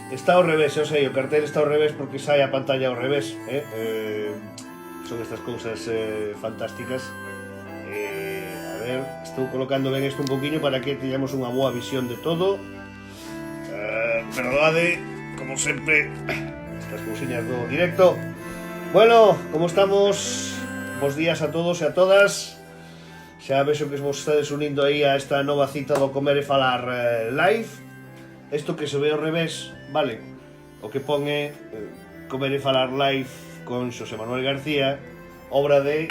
Está ao revés, eu sei, o cartel está ao revés porque sai a pantalla ao revés, son estas cousas fantásticas. A ver, estou colocando ben isto un poquinho para que teñamos unha boa visión de todo. Perdonade, como sempre, estas cousiñas do directo. Bueno, como estamos? Bos días a todos e a todas. Xa vexo que vos estades unindo aí a esta nova cita do Comer e Falar live. Isto que se ve ao revés, vale, o que pon é Comer e Falar live con Xosé Manuel García, obra de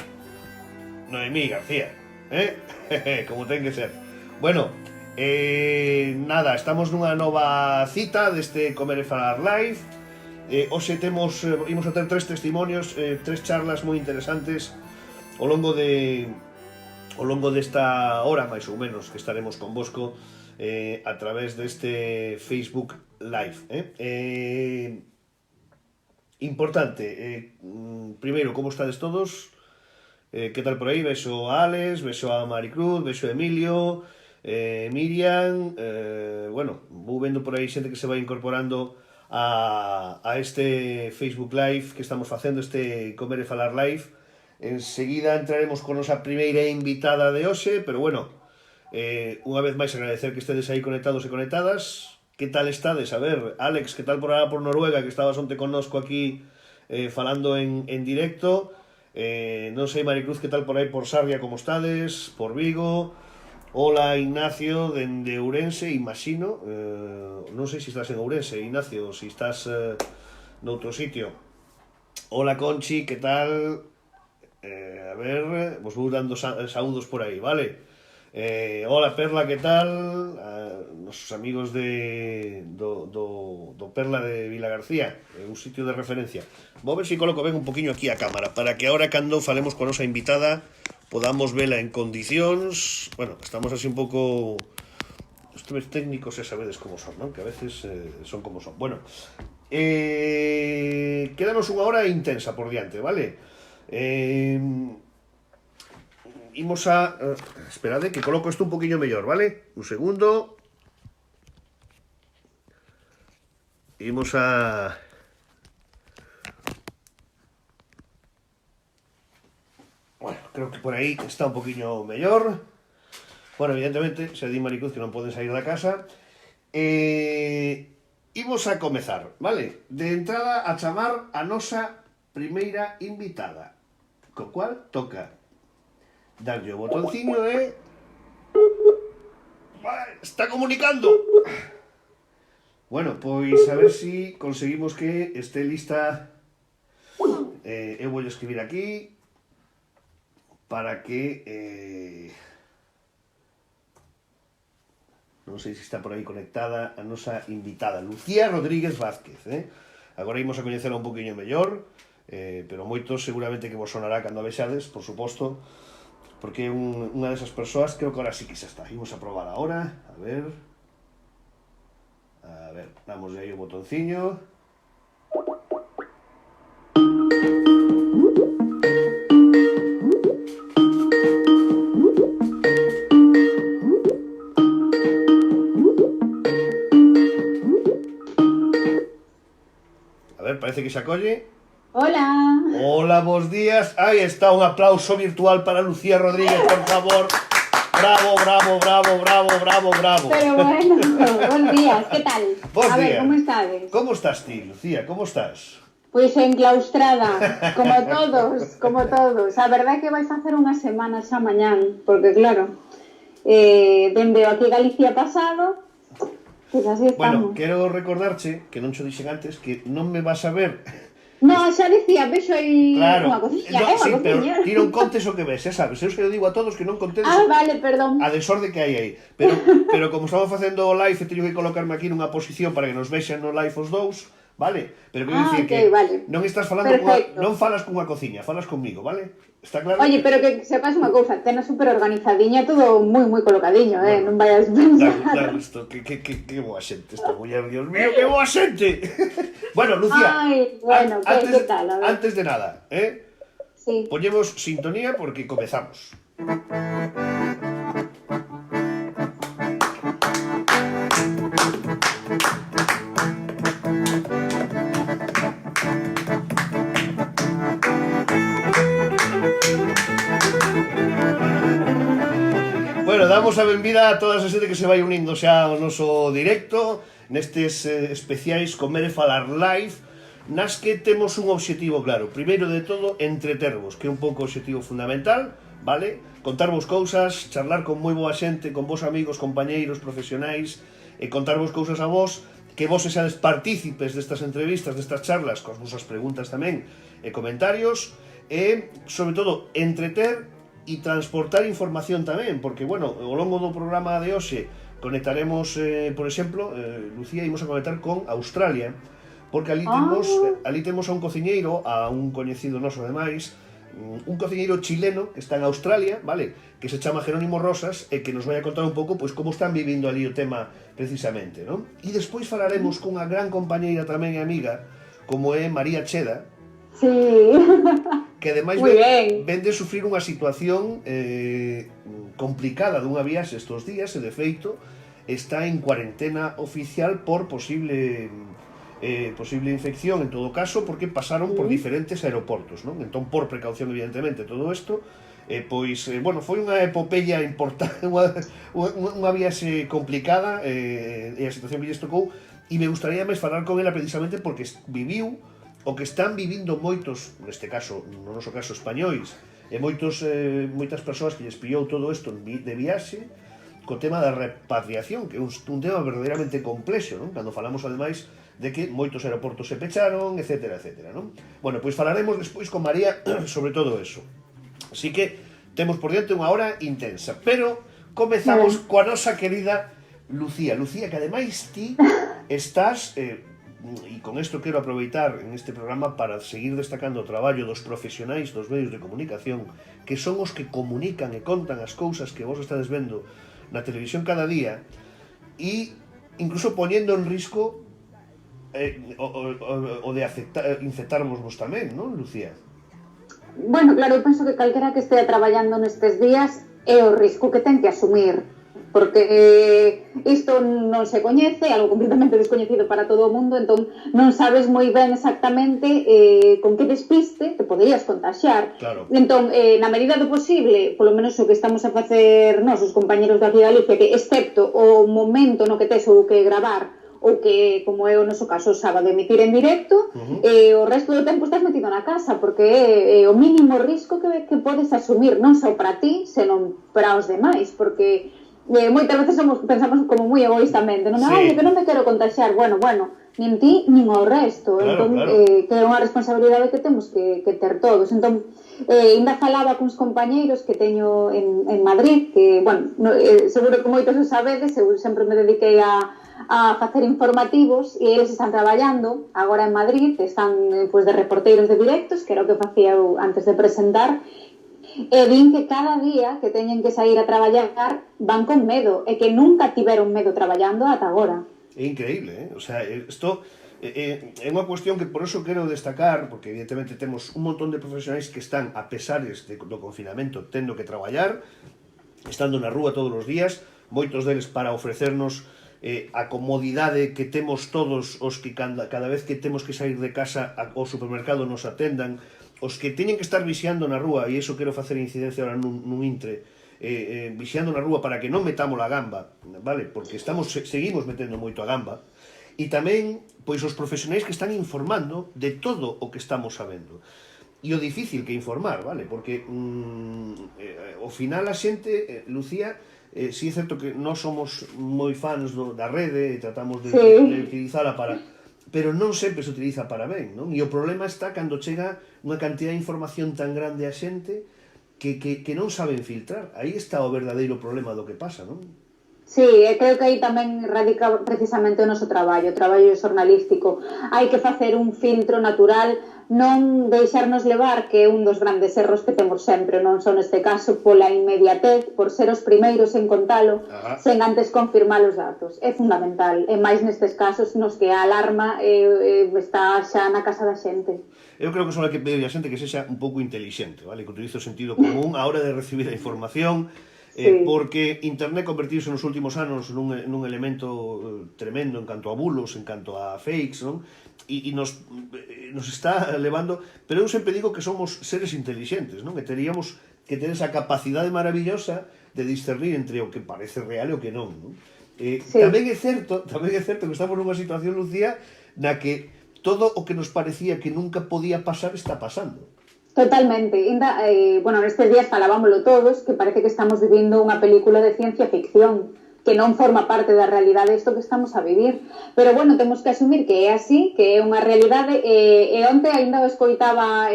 Noemí García, como ten que ser. Bueno, nada, estamos nunha nova cita deste Comer e Falar live. Hoxe imos a ter tres testimonios, tres charlas moi interesantes ao longo desta hora, máis ou menos, que estaremos convosco a través deste Facebook Live. Importante, primeiro, como estades todos? Que tal por aí? Vexo a Alex, vexo a Maricruz, vexo a Emilio, Miriam, bueno, vou vendo por aí xente que se vai incorporando a este Facebook Live que estamos facendo, este Comer e Falar Live. Enseguida entraremos con nosa primeira invitada de hoxe, pero bueno, unha vez máis agradecer que estedes aí conectados e conectadas. Que tal estades? A ver, Alex, que tal por Noruega, que estabas onte connosco aquí falando en directo? Non sei, Maricruz, que tal por aí por Sarria, como estades? Por Vigo? Hola, Ignacio, dende Ourense, imagino. Non sei se estás en Ourense, Ignacio, se estás noutro sitio. Hola, Conchi, que tal? A ver, vos vou dando saúdos por aí, vale? Hola, Perla, que tal? Nosos amigos do Perla de Vila García, un sitio de referencia. Vou ver se coloco ben un poquinho aquí a cámara, para que ahora cando falemos con nosa invitada podamos vela en condicións. Bueno, estamos así un pouco... Os temas técnicos xa sabedes como son, non? Que a veces son como son. Bueno, quédanos unha hora intensa por diante, vale? Imos a... esperade que coloco isto un poquinho mellor, vale? Un segundo. Imos a... Bueno, creo que por aí está un poquinho mellor. Bueno, evidentemente, se di Maricruz que non poden sair da casa. Imos a comezar, vale? De entrada a chamar a nosa primeira invitada, co cual toca darlle o botonciño e... ¡Está comunicando! Bueno, pois a ver si conseguimos que este lista. Eu vou escribir aquí para que... non sei se está por aí conectada a nosa invitada, Lucía Rodríguez Vázquez. Agora imos a coñecela un poquinho mellor, pero moitos seguramente que vos sonará cando a vexades, por suposto, porque é unha desas persoas. Creo que ahora sí que xa está. Imos a probar ahora, a ver, damos aí o botonciño. A ver, parece que se acolle. Hola. Hola, bos días. Aí está, un aplauso virtual para Lucía Rodríguez, por favor. Bravo, bravo, bravo, bravo, bravo, bravo. Pero bueno, bons días, que tal? Bos a ver, días. como estades? Como estás ti, Lucía? Como estás? Pois enclaustrada, como todos. A verdade é que vai facer unha semana xa mañán, porque claro, dende aquí Galicia pasado, pois así Bueno, estamos. quero recordarche, que non cho dixen antes, que non me vas a ver. No, xa dicía, vexo aí Claro, unha cociña, no, sí, unha pero cociña. ti non contes o que ves, xa sabes. Eu se o digo a todos que non contedes Vale, perdón. a desorde que hai aí. Pero como estamos facendo o live, teño que colocarme aquí nunha posición para que nos vexan no live os dous, vale? Pero quero dicir okay, que vale. non estás falando non falas cunha cociña, falas comigo, vale? Está claro? Oye, pero que sepas unha cousa, tena super organizadiña, todo moi colocadiño, Bueno, non vayas pensar. Claro, isto, que boa xente esta muller, Dios mío, que boa xente. Bueno, Lucía, Ai, bueno, que tal? A ver. Antes de nada, Sí. poñemos sintonía porque comezamos. Damos a benvida a toda esa xente que se vai unindo xa ao noso directo nestes especiais Comer e Falar Live, nas que temos un obxectivo claro. Primeiro de todo, entretervos, que é un pouco o obxectivo fundamental, vale? Contarvos cousas, charlar con moi boa xente, con vos amigos, compañeiros, profesionais, e contarvos cousas a vos, que vos sexades partícipes destas entrevistas, destas charlas, coas vosas preguntas tamén e comentarios, e, sobre todo, entreter e transportar información tamén, porque, bueno, ao longo do programa de hoxe conectaremos, por exemplo, Lucía, imos a conectar con Australia, porque ali temos a un cociñeiro, a un coñecido noso ademais, un cociñeiro chileno que está en Australia, vale, que se chama Jerónimo Rosas e que nos vai a contar un pouco pois como están vivindo ali o tema precisamente, non? E despois falaremos cunha gran compañeira tamén e amiga como é María Cheda, sí, que ademais ven de sufrir unha situación complicada dunha viaxe estes días e de feito está en cuarentena oficial por posible infección en todo caso, porque pasaron por diferentes aeroportos, non? Entón, por precaución, evidentemente, todo isto, pois, bueno, foi unha epopeya importante, unha viaxe complicada, e a situación que lles tocou, e me gustaría máis falar con ela precisamente porque viviu o que están vivindo moitos, neste caso, no noso caso españois, e moitas persoas que lles pillou todo isto de viaxe, co tema da repatriación, que é un tema verdadeiramente complexo, non? Cando falamos, ademais, de que moitos aeroportos se pecharon, etcétera, etcétera, non? Bueno, pois falaremos despois con María sobre todo eso. Así que temos por diante unha hora intensa, pero comezamos coa nosa querida Lucía. Lucía, que ademais ti estás, e con isto quero aproveitar en este programa para seguir destacando o traballo dos profesionais dos medios de comunicación, que son os que comunican e contan as cousas que vos estades vendo na televisión cada día, e incluso poñendo en risco o de infectarmos vos tamén, non, Lucía? Bueno, claro, eu penso que calquera que estea traballando nestes días é o risco que ten que asumir, porque isto non se coñece, algo completamente descoñecido para todo o mundo, entón non sabes moi ben exactamente con que despiste te poderías contaxiar. Claro. Entón, na medida do posible, polo menos o que estamos a facer nós, os compañeros da Galicia, que excepto o momento no que tes ou que gravar, ou que, como é o noso caso, o sábado, emitir en directo, o resto do tempo estás metido na casa, porque é o mínimo risco que podes asumir, non só para ti, senón para os demais, porque moitas veces pensamos como moi egoístamente, non? Ai, que non me quero contaxiar, bueno, nin ti, nin o resto, claro, entón, claro. Que é unha responsabilidade que temos que ter todos, entón, ainda falaba cuns compañeiros que teño en Madrid, que, bueno, seguro que moitos o sabedes, eu sempre me dediquei a facer informativos e eles están traballando agora en Madrid, están pues, de reporteiros de directos, que era o que facía eu antes de presentar, e din que cada día que teñen que sair a traballar van con medo, e que nunca tiveron medo traballando ata agora. É increíble, O sea, isto é unha cuestión que por eso quero destacar, porque evidentemente temos un montón de profesionais que están, a pesares do confinamento, tendo que traballar, estando na rúa todos os días, moitos deles para ofrecernos a comodidade que temos todos os que cada vez que temos que sair de casa ao supermercado nos atendan, os que teñen que estar vixiando na rúa, e iso quero facer incidencia ahora nun intre, vixiando na rúa para que non metamos a gamba, vale? Porque seguimos metendo moito a gamba, e tamén pois os profesionais que están informando de todo o que estamos sabendo. E o difícil que informar, vale? Porque ao final a xente, Lucía, si é certo que nós somos moi fans da rede e tratamos de utilizala para... pero non sempre se utiliza para ben, non? E o problema está cando chega unha cantidad de información tan grande a xente que non saben filtrar. Aí está o verdadeiro problema do que pasa, non? Sí, creo que aí tamén radica precisamente o noso traballo, o traballo xornalístico. Hai que facer un filtro natural, non deixarnos levar, que é un dos grandes erros que temos sempre, non só neste caso, pola inmediatez, por ser os primeiros en contalo, sen antes confirmar os datos. É fundamental, e máis nestes casos nos que a alarma está xa na casa da xente. Eu creo que só hai que pedir a xente que sexa un pouco intelixente, vale? Que utilice o sentido común a hora de recibir a información, porque Internet convertiuse nos últimos anos nun elemento tremendo en canto a bulos, en canto a fakes, non? E nos está levando, pero eu sempre digo que somos seres intelixentes, non? Que teríamos que ter esa capacidade maravillosa discernir entre o que parece real e o que non, non? Sí. Tamén é certo que estamos nunha situación, Lucía, na que todo o que nos parecía que nunca podía pasar está pasando. Totalmente. Bueno, nestes días falábamoslo todos, que parece que estamos vivindo unha película de ciencia ficción, que non forma parte da realidade isto que estamos a vivir. Pero, bueno, temos que asumir que é así, que é unha realidade. E onte ainda o escoitaba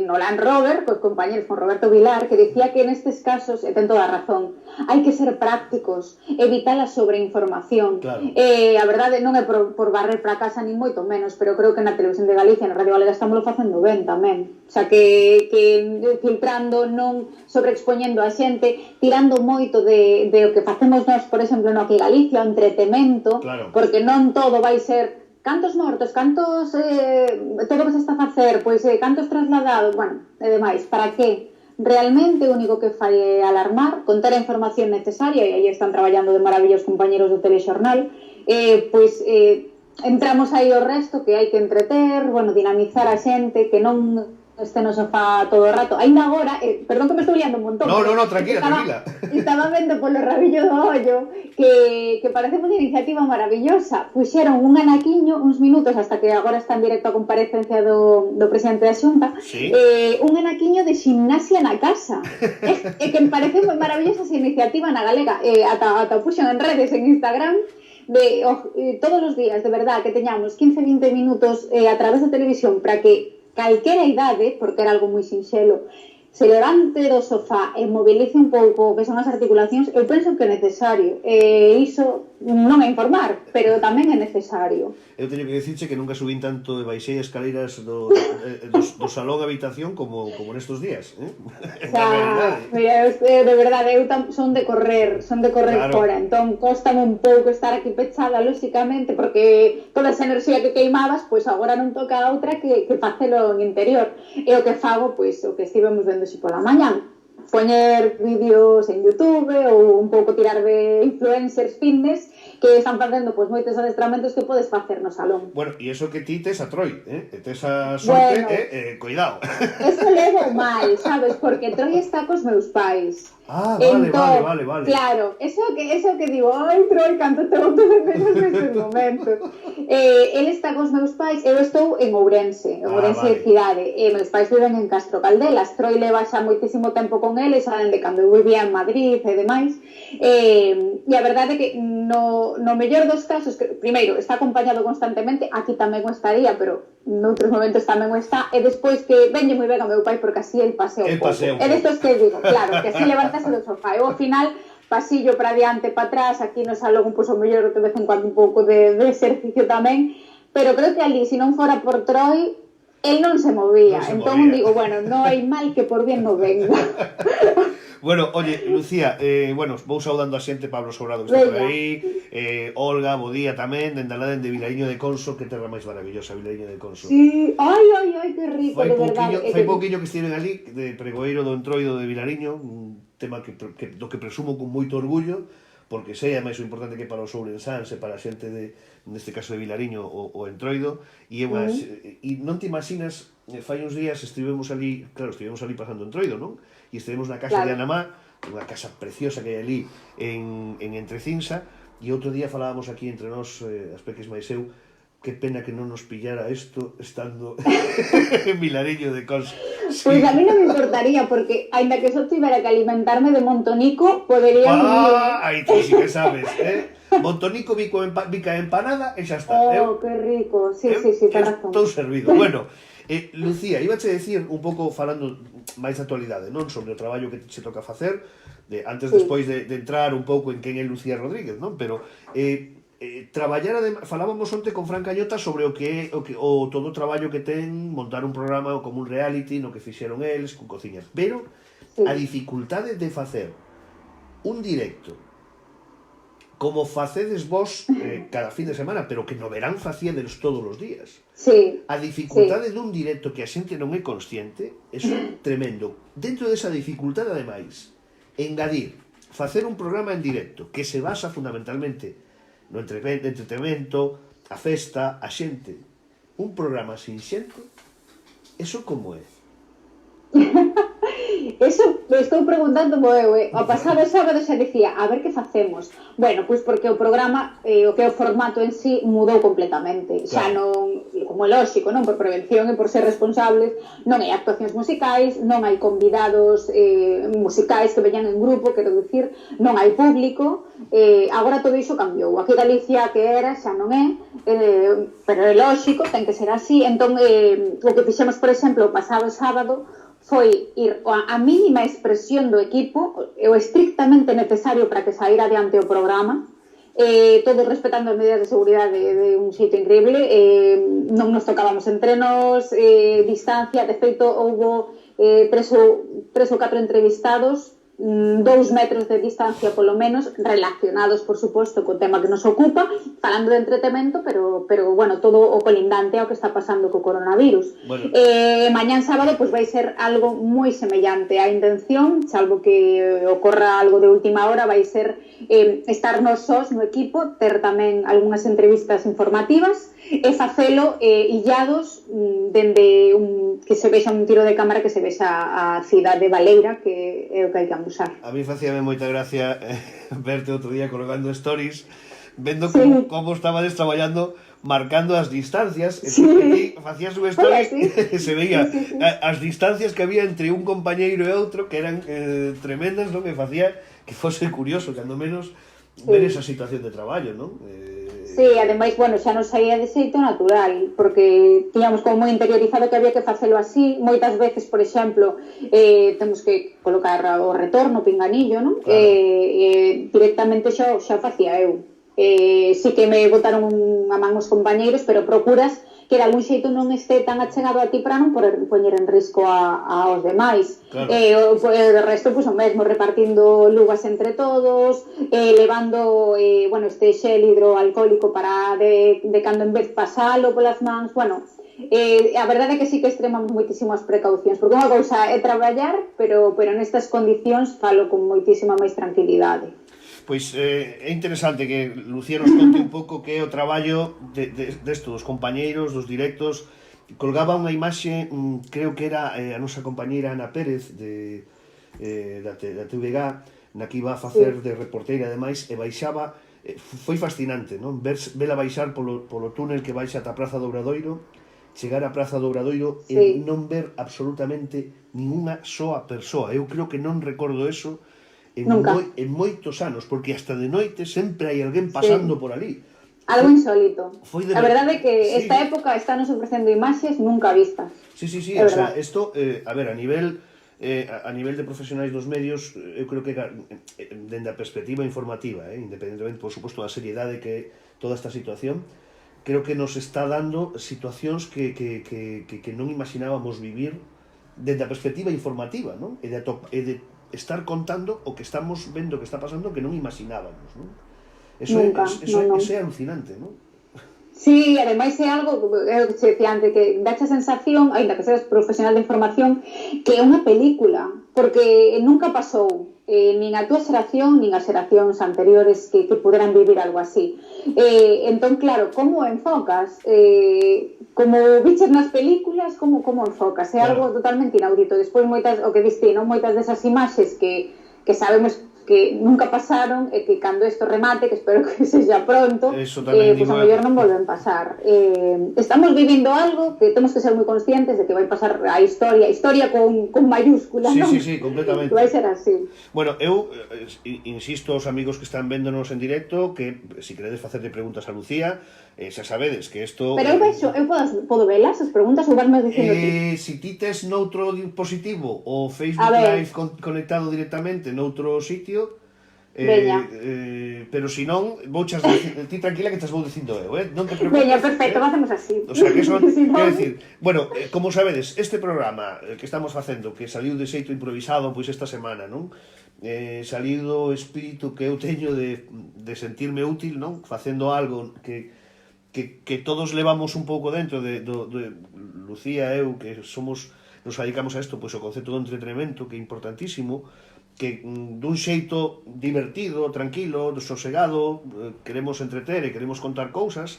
no Land Rover, cos compañeros, con Roberto Vilar, que dicía que nestes casos, e ten toda a razón, hai que ser prácticos, evitar a sobreinformación. Claro. A verdade non é por barrer para casa ni moito menos, pero creo que na Televisión de Galicia, na Radio Galega, estamos facendo ben tamén. O sea, que filtrando, non sobreexpoñendo a xente, tirando moito de o que facemos nós, por exemplo, no Aquí Galicia, o entretemento, claro. Porque non todo vai ser cantos mortos, cantos todo o que se está a facer, pois cantos trasladados, bueno, e demais, para que realmente o único que fai é alarmar, contar a información necesaria, e aí están traballando de maravilla os compañeros do telexornal, entramos aí o resto que hai que entreter, bueno, dinamizar a xente, que non este no sofá todo o rato. Ainda agora, perdón que me estou liando un montón. No, tranquila. Estaba vendo polo rabillo do ollo que parece unha iniciativa maravillosa. Puxeron un anaquiño, uns minutos, hasta que agora está en directo a comparecencia do presidente da Xunta, ¿Sí? Un anaquiño de gimnasia na casa. É que me parece moi maravillosa esa iniciativa na Galega. Ata puxen en redes, en Instagram, todos os días, de verdad, que teñamos 15-20 minutos a través da televisión para que calquera idade, porque era algo moi sinxelo, se levante do sofá e movilice un pouco que son as articulacións, eu penso que é necesario. Iso non é informar, pero tamén é necesario. Eu teño que dicirche que nunca subín tanto e baixei escaleiras do salón a habitación como nestes días, O sea, de verdade, eu son de correr claro. Fora, entón cóstame un pouco estar aquí pechada, lóxicamente, porque toda esa enerxía que queimabas, pois agora non toca a outra que facelo en interior. E o que fago, pois o que estivemos vendo xe pola mañán, poñer vídeos en YouTube ou un pouco tirar de influencers fitness que están facendo pois moitos adestramentos que podes facer no salón. Bueno, e iso que ti tes a Troi, tes a sorte, cuidado. Eso levo mal, sabes, porque Troi está cos meus pais. Vale. Claro, eso que digo, ai, Troi, canto te boto de menos nestes momentos. Ele está cos meus pais, eu estou en Ourense, de cidade, e meus pais viven en Castro Caldelas. Troi leva xa moitísimo tempo con eles, saben de cando eu vivía en Madrid e demais, e a verdade é que no mellor dos casos, que primeiro está acompañado constantemente, aquí tamén o estaría, pero noutros momentos tamén o está, e despois que venlle moi ben a meu pai porque así el pasea un pouco. E despois que digo, claro, que así levantase do sofá. Eu ao final pasillo para diante, para atrás, aquí no salón, pois o mellor de vez en cuando un pouco de exercicio tamén, pero creo que ali, se non fora por Troi, el non se movía. Entón digo, bueno, non hai mal que por bien non venga. Bueno, oye, Lucía, vou saudando a xente, Pablo Sobrado que está por aí, Olga, bo día tamén, dende alá dende Vilariño de Conso, que terra máis maravillosa, Vilariño de Conso. Sí, ai, que rico, de verdade. Fai pouquiño que estiven ali, de pregoeiro do Entroido de Vilariño, un tema do que presumo con moito orgullo, porque sei a máis o importante que para os ourensáns e para a xente neste caso de Vilariño o Entroido, e non te imaginas, fai uns días estivemos ali pasando Entroido, non? E estivemos na casa de Anamá, unha casa preciosa que hai ali en Entrecinsa, e outro día falábamos aquí entre nós, as peques máis eu, que pena que non nos pillara isto estando en Vilariño de Conso. Pois a mí non me importaría, porque aínda que só tivera que alimentarme de Montonico, podería vivir. Aí tú sí que sabes, Montonico, bica empanada e xa está. Que rico, sí, ten razón. Estou servido. Bueno, Lucía, ibache decir un pouco falando máis de actualidade, non? Sobre o traballo que se toca facer, despois de entrar un pouco en quen é Lucía Rodríguez, non? Pero falábamos onte con Fran Cañota sobre o todo o traballo que ten montar un programa como un reality no que fixeron eles con cociñas, pero a dificultade de facer un directo como facedes vos cada fin de semana, pero que no verán facíades todos os días. A dificultade dun directo que a xente non é consciente é tremendo. Dentro desa dificultade, ademais, engadir, facer un programa en directo que se basa fundamentalmente no entretenimento, a festa, a xente, un programa sin xente, eso como é? Eso estou preguntando eu, o pasado sábado xa dicía, a ver que facemos. Bueno, pois porque o programa, o que é o formato en sí, mudou completamente. Xa non, como é lógico, non? Por prevención e por ser responsables, non hai actuacións musicais, non hai convidados musicais que veñan en grupo, quero dicir, non hai público, agora todo iso cambiou. Aquí Galicia que era xa non é, pero é lógico, ten que ser así. Entón, o que fixemos, por exemplo, o pasado sábado, foi ir a mínima expresión do equipo, o estrictamente necesario para que saíra adiante o programa, todos respetando as medidas de seguridade de un xeito increíble, non nos tocábamos entre nós, distancia, de feito, houbo 3 ou 4 entrevistados, 2 metros de distancia polo menos, relacionados por suposto co tema que nos ocupa, falando de entretemento, pero bueno, todo o colindante ao que está pasando co coronavirus. Bueno. Mañán sábado pois vai ser algo moi semellante. A intención, salvo que ocorra algo de última hora, vai ser estar nos sós no equipo, ter tamén algunhas entrevistas informativas e facelo illados dende que se vexa un tiro de cámara, que se vexa a cidade baleira, que é o que hai que amusar. A mí facíame moita gracia verte outro día colgando stories, vendo como estabades traballando, marcando as distancias, e facías un story e se veía as distancias que había entre un compañeiro e outro, que eran tremendas, non? Que facía que fose curioso, cando menos, ver esa situación de traballo, non? Sí, ademais, bueno, xa nos saía de xeito natural, porque tiñamos como moi interiorizado que había que facelo así. Moitas veces, por exemplo, temos que colocar o retorno, o pinganillo, non? Claro. Directamente xa facía eu. Sí que me botaron a man os compañeiros, pero procuras que de algún xeito non este tan achegado a ti para non poñer en risco aos demais. Claro. O resto, pois, o mesmo, repartindo lugas entre todos, levando este xel hidroalcohólico para de cando en vez pasalo polas mans. Bueno, a verdade é que sí que extremamos moitísimo as precaucións, porque unha cousa é traballar, pero nestas condicións falo con moitísima máis tranquilidade. Pois é interesante que Lucía nos conte un pouco que é o traballo desto, dos compañeiros, dos directos. Colgaba unha imaxe, creo que era a nosa compañeira Ana Pérez da TVG, na que iba a facer de reporteira ademais, e baixaba, foi fascinante, non? Vela baixar polo túnel que baixa ata a Praza do Obradoiro, chegar á Praza do Obradoiro e non ver absolutamente ninguna soa persoa. Eu creo que non recordo eso en moitos anos, porque hasta de noite sempre hai alguén pasando por ali. Algo insólito. A verdade é que esta época están nos ofrecendo imaxes nunca vistas. Sí, o sea, isto, a ver, a nivel de profesionais dos medios, eu creo que dende a perspectiva informativa, independentemente, por suposto, da seriedade que é toda esta situación, creo que nos está dando situacións que non imaginábamos vivir dende a perspectiva informativa, non? E de estar contando o que estamos vendo que está pasando que non imaginábamos, non? Eso é alucinante, non? Sí, ademais é algo, é o que che decía antes, que dache a sensación, ainda que seas profesional de información, que é unha película, porque nunca pasou, nin a túa xeración, nin as xeracións anteriores que puderan vivir algo así. Entón, claro, como enfocas? Como biches nas películas, como enfocas? É algo totalmente inaudito. Despois, o que diste, non? Moitas desas imaxes que sabemos que nunca pasaron e que cando isto remate, que espero que sexa pronto, pois a mellor non volven pasar. Estamos vivindo algo que temos que ser moi conscientes de que vai pasar a historia con mayúscula, non? Sí, completamente. Que vai ser así. Bueno, eu insisto aos amigos que están véndonos en directo que se queredes facerle preguntas a Lucía, xa sabedes que isto... Pero eu podo velas as preguntas ou vasme dicindo ti? Se ti tes noutro dispositivo o Facebook Live conectado directamente noutro sitio, pero se non, vouchas ti tranquila que te vou dicindo eu, non te preocupes. Veña, perfecto, facemos así. O sea, que son, quero decir, bueno, como sabedes, este programa que estamos facendo, que saliu de xeito improvisado pois esta semana, non? Saliu do espírito que eu teño de sentirme útil, non? Facendo algo que todos levamos un pouco dentro de Lucía e eu, que nos dedicamos a isto, pois o concepto do entretenimento, que é importantísimo, que dun xeito divertido, tranquilo, sosegado, queremos entreter e queremos contar cousas,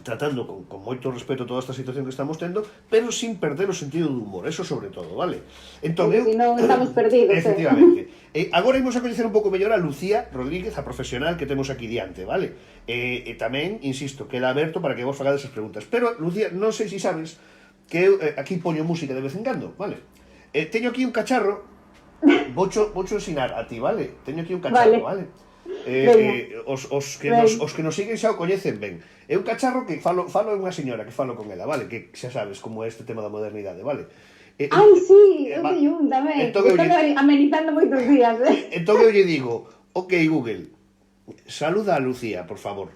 tratando con moito respeto toda esta situación que estamos tendo, pero sin perder o sentido do humor, eso sobre todo, vale? Entón, porque senón estamos perdidos. Efectivamente. Agora imos a coñecer un pouco mellor a Lucía Rodríguez, a profesional que temos aquí diante, vale? E tamén, insisto, queda aberto para que vos fagades as preguntas. Pero, Lucía, non sei se sabes que eu aquí poño música de vez en cando, vale? Teño aquí un cacharro, voucho ensinar a ti, vale? Teño aquí un cacharro, vale? Os que nos siguen xa o coñecen ben. É un cacharro que falo unha señora que falo con ela, vale? Que xa sabes como é este tema da modernidade, vale? Ai, sí, eu teño un tamén. Estou amenizando moitos días, Entón eu lle digo, ok, Google, saluda a Lucía, por favor.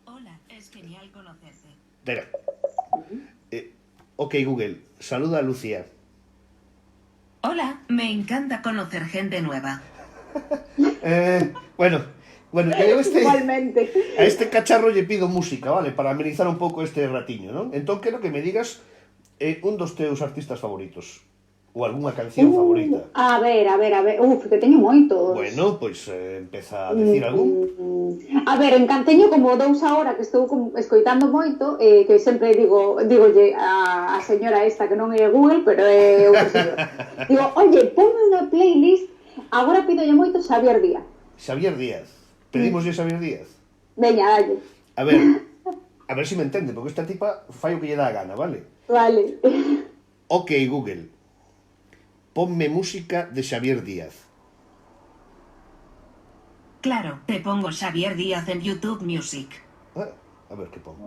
Hola, es genial conocerte. Espera. Ok, Google, saluda a Lucía. Hola, me encanta conocer gente nueva. Bueno, eu igualmente. A este cacharro lle pido música, vale? Para amenizar un pouco este ratiño, non? Entón quero que me digas un dos teus artistas favoritos. Ou algunha canción favorita. A ver. Que teño moitos. Bueno, pois empeza a decir algún. A ver, teño como 2 ahora que estou escoitando moito, que sempre digolle a señora esta que non é Google, pero é outra señora. Digo, oye, ponme unha playlist. Agora pídolle moito Xavier Díaz. Xavier Díaz. Pedimoslle Xavier Díaz. Veña, dalle. A ver se me entende, porque esta tipa fai o que lle dá a gana, vale? Vale. Ok, Google. Ponme música de Xavier Díaz. Claro, te pongo Xavier Díaz en YouTube Music. A ver que pongo.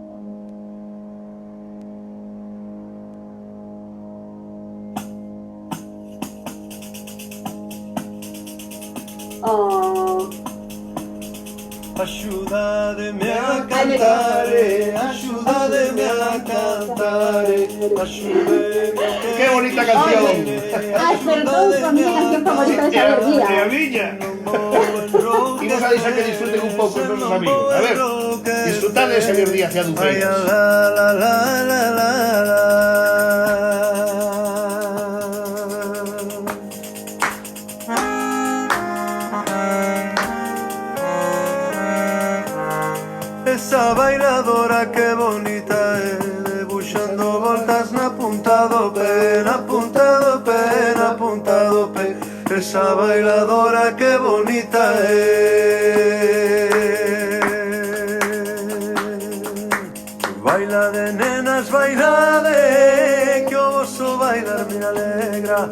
Axúdademe a cantare, axúdademe a cantare, axúdeme a que... ¡Qué bonita canción! Acertou con mi canción favorita de Xavier Díaz. ¡E a miña! Imos a deixar que disfruten un pouco os nosos amigos. A ver, disfrutad de Xavier Díaz e a Dulceiras. Esa bailadora que bonita é, debuxando voltas na punta do pé, na punta do pé, na punta do pé. Esa bailadora que bonita é. Baila de nenas, baila de, que o vosso bailar me alegra.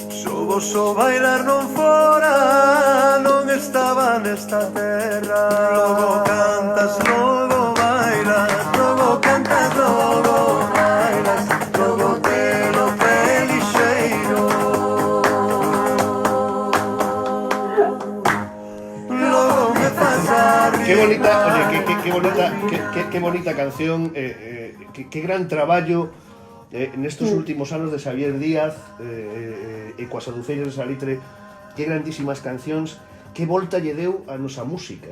Se o vosso bailar non fora, non estaba nesta terra. Logo cantas, logo bailas, logo cantas, logo bailas, logo te lo felixeiro. Logo me faz arrir. Qué bonita, oye, qué bonita canción, qué gran traballo nestos últimos anos de Xavier Díaz e coas Aduceiras de Salitre, que grandísimas cancións, que volta lle deu a nosa música,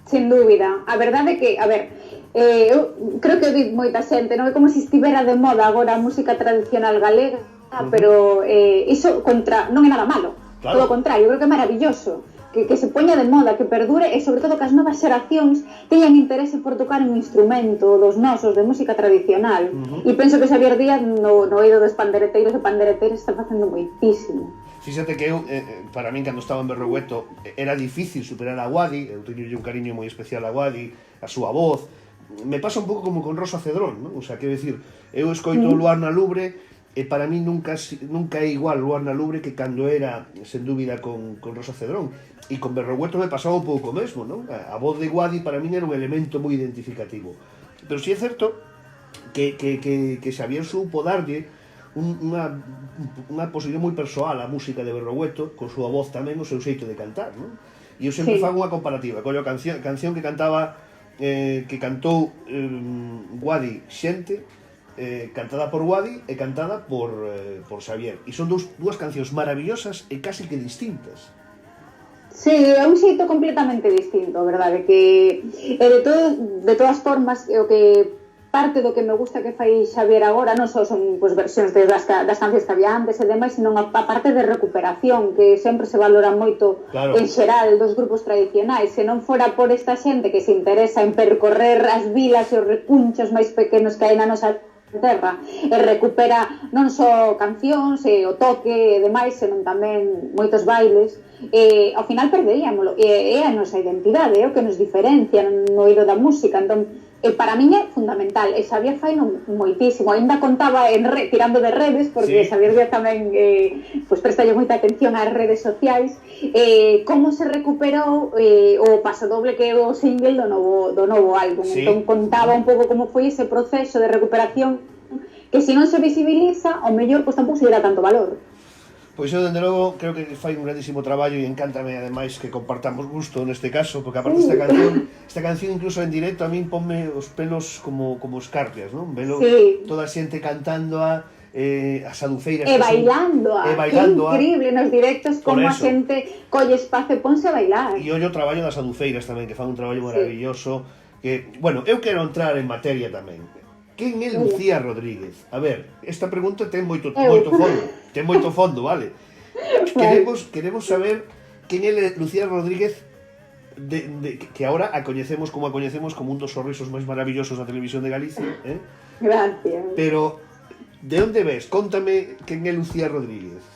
Sin dúbida. A verdade é que, a ver, eu creo que o di moita xente, non é como se estivera de moda agora a música tradicional galega, pero iso non é nada malo. Claro. Todo o contrario, eu creo que é maravilloso. Que se poña de moda, que perdure e sobre todo que as novas xeracións teñan interese por tocar un instrumento dos nosos de música tradicional. E penso que Xavier Díaz no eido dos pandereteiros e pandereteiras está facendo moitísimo. Fíxate que eu, para min, cando estaba en Berrogueto, era difícil superar a Guadi. Eu teño un cariño moi especial a Guadi, a súa voz. Me pasa un pouco como con Rosa Cedrón, non? O sea, quero dicir, eu escoito Luar na Lubre e para mí nunca é igual Luar na Lubre que cando era, sen dúbida, con Rosa Cedrón. E con Berrogueto me pasaba un pouco mesmo, non? A voz de Guadi para min era un elemento moi identificativo. Pero si é certo que Xavier supo darlle unha posición moi persoal á música de Berrogueto, con súa voz tamén, o seu xeito de cantar, non? E eu sempre fago unha comparativa con a canción que cantaba, que cantou Guadi Xente, cantada por Guadi e cantada por Xavier. E son dúas cancións maravillosas e casi que distintas. Sí, é un xeito completamente distinto, verdade? Que de todas formas, o que parte do que me gusta que fai Xavier agora non só son pues, versións das cancións que había antes e demais, senón a parte de recuperación, que sempre se valora moito en xeral dos grupos tradicionais. Se non fora por esta xente que se interesa en percorrer as vilas e os recunchos máis pequenos que hai na nosa terra e recupera non só cancións e o toque e demais, senón tamén moitos bailes, ao final perderíamolo, é a nosa identidade, é o que nos diferencia no oído da música. Entón, para min é fundamental, e Xavier fai moitísimo, ainda contaba tirando de redes, porque Xavier Díaz tamén pues, prestalle moita atención ás redes sociais, como se recuperou o pasodoble que é o single do novo álbum. Entón contaba un pouco como foi ese proceso de recuperación que se non se visibiliza, ao mellor pues, tampouco se dera tanto valor. Pois eu, dende logo, creo que fai un grandísimo traballo e encántame, ademais, que compartamos gusto neste caso, porque aparte esta canción incluso en directo a min ponme os pelos como escarpias, non? Velo toda a xente cantándoa, as aduceiras... E bailándoa, que increíble nos directos como a xente colle espazo e ponse a bailar. E ollo o traballo das aduceiras tamén, que fan un traballo maravilloso, que, bueno, eu quero entrar en materia tamén. Quen é Lucía Rodríguez? A ver, esta pregunta ten moito fondo, vale? Queremos saber quen é Lucía Rodríguez que ahora a coñecemos como un dos sorrisos máis maravillosos da televisión de Galicia, Gracias. Pero, de onde ves? Cóntame quen é Lucía Rodríguez.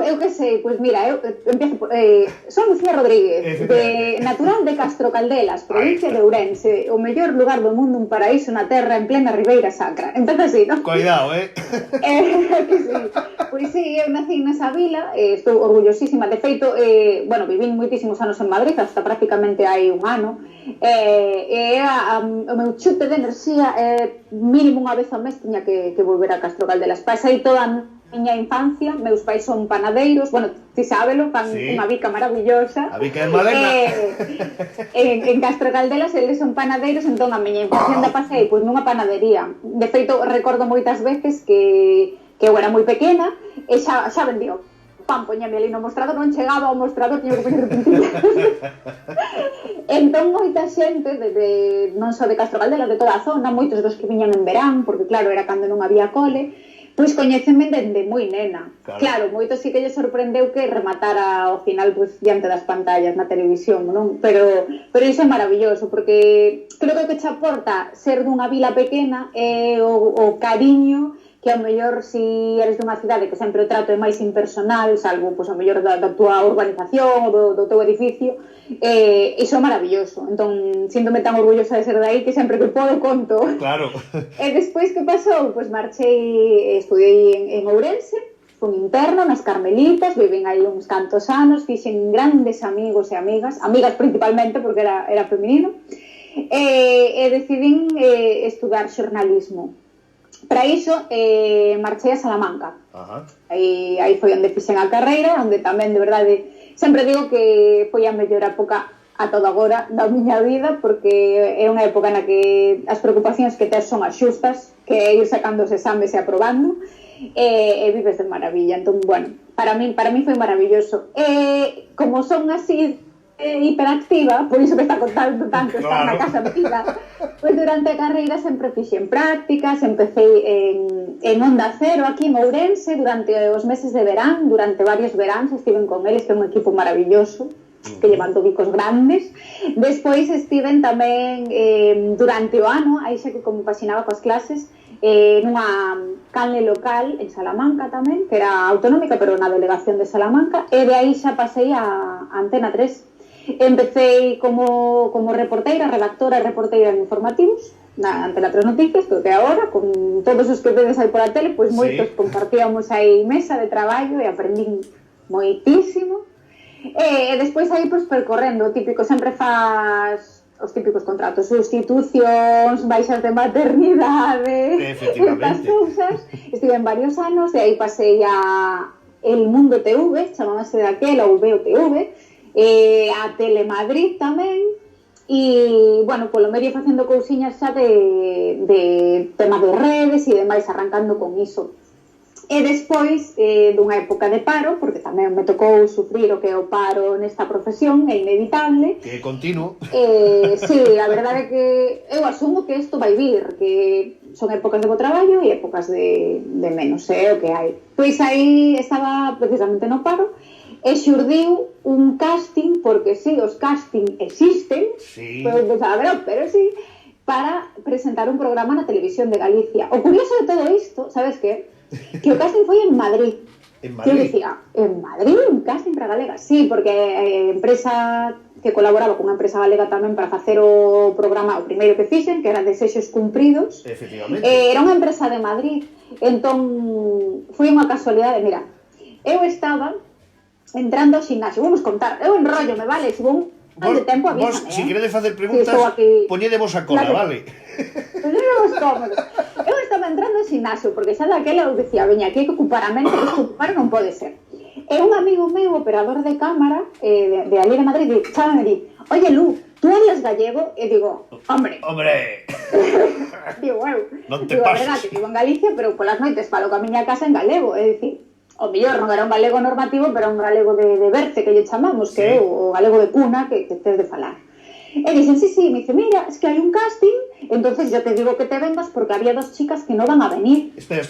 Eu que sei, pois mira, eu empiezo por... son Lucía Rodríguez, natural de Castro Caldelas, provincia de Ourense, o mellor lugar do mundo, un paraíso na terra en plena Ribeira Sacra. Entón así, non? Cuidado, Que sí. Pois sí, eu nací nesa vila, estou orgullosísima. De feito, bueno, vivín moitísimos anos en Madrid, hasta prácticamente hai un ano, o meu chute de enerxía mínimo unha vez ao mes tiña que volver a Castro Caldelas. Pasei toda a miña infancia, meus pais son panadeiros, bueno, ti sábelo, fan unha bica maravillosa. A bica é moderna. En Castro Caldelas eles son panadeiros, entón a miña infancia anda pasei pois nunha panadería. De feito, recordo moitas veces que eu era moi pequena e xa vendía o pan, poñame ali no mostrador, non chegaba ao mostrador, tiño que poñer pintillas. Entón moita xente, non só de Castro Caldelas, de toda a zona, moitos dos que viñan en verán, porque claro, era cando non había cole, pois coñécenme dende moi nena. Claro, moito sí que lle sorprendeu que rematara ao final pois diante das pantallas na televisión, non? Pero iso é maravilloso, porque creo que o que che aporta ser dunha vila pequena é o cariño que ao mellor si eres dunha cidade que sempre o trato é máis impersonal, salvo pois ao mellor da tua urbanización ou do teu edificio, iso é maravilloso. Entón, síntome tan orgullosa de ser de aí que sempre que podo conto. Claro. E despois que pasou, pois marchei, estudiei en Ourense, fui interna nas Carmelitas, vivín aí uns cantos anos, fixen grandes amigos e amigas principalmente porque era feminino, e decidín estudar xornalismo. Para iso, marchei a Salamanca. Aí foi onde fixen a carreira, onde tamén, de verdade, sempre digo que foi a mellor época a todo agora da miña vida, porque é unha época na que as preocupacións que tes son as xustas, que é ir sacando os exames e aprobando, e vives de maravilla. Entón, bueno, para mí foi maravilloso. Como son así hiperactiva, por iso me está contando tanto estar na casa metida, pois durante a carreira sempre fixen prácticas, empecé en Onda Cero aquí en Ourense durante os meses de verán, durante varios veráns estiven con eles, que é un equipo maravilloso que llevando bicos grandes. Despois estiven tamén durante o ano, aí xa que compaxinaba coas clases, nunha canle local en Salamanca tamén, que era autonómica pero na delegación de Salamanca, e de aí xa pasei a Antena 3. Empecé como reporteira, redactora e reporteira en informativos na Antena 3 Noticias, que agora, con todos os que vedes aí pola tele, pois moitos compartíamos aí mesa de traballo e aprendín moitísimo. E despois aí pois percorrendo, o típico, sempre faz os típicos contratos, sustitucións, baixas de maternidade, estas cousas. Estive en varios anos e aí pasei a El Mundo TV, chamábase daquela, ou Veo TV, a Telemadrid tamén, e, bueno, polo medio facendo cousiñas xa de tema de redes e demais, arrancando con iso. E despois dunha época de paro, porque tamén me tocou sufrir o que é o paro nesta profesión, é inevitable. Que é continuo. Sí, a verdade é que eu asumo que isto vai vir, que son épocas de bo traballo e épocas de menos, é o que hai. Pois aí estaba precisamente no paro e xurdiu un casting, porque sí, os casting existen, Sí. pero sí, para presentar un programa na televisión de Galicia. O curioso de todo isto, sabes que? Que o casting foi en Madrid. En Que eu Madrid. dicía, en Madrid un casting para galega? Sí, porque empresa que colaboraba con unha empresa galega tamén para facer o programa, o primeiro que fixen, que era Desexos Cumpridos. Efectivamente. Era unha empresa de Madrid. Entón, foi unha casualidade. Mira, eu estaba entrando ao gimnasio. Vamos contar, eu enrollome, vale? Se vos de tempo avísame, si queredes facer preguntas, poñedevos a cola, claro. vale? Poñedevos cómodos. Eu estaba entrando ao gimnasio, porque xa daquela eu dicía, veña, aquí hai que ocupar a mente, que isto ocupar non pode ser. E un amigo meu, operador de cámara, de ali de Madrid, chábame e di, oye, Lu, tú hablas gallego? E digo, hombre. Digo, non te digo, pases. a verdade, que vivo en Galicia, pero polas noites falo ca miña casa en galego, é dicir, o mellor non era un galego normativo, pero un galego de berce, que lle chamamos, que é o galego de cuna que tes de falar. E dixen, sí, me dice, mira, es que hai un casting, entonces yo te digo que te vengas porque había dos chicas que no van a venir. Espera,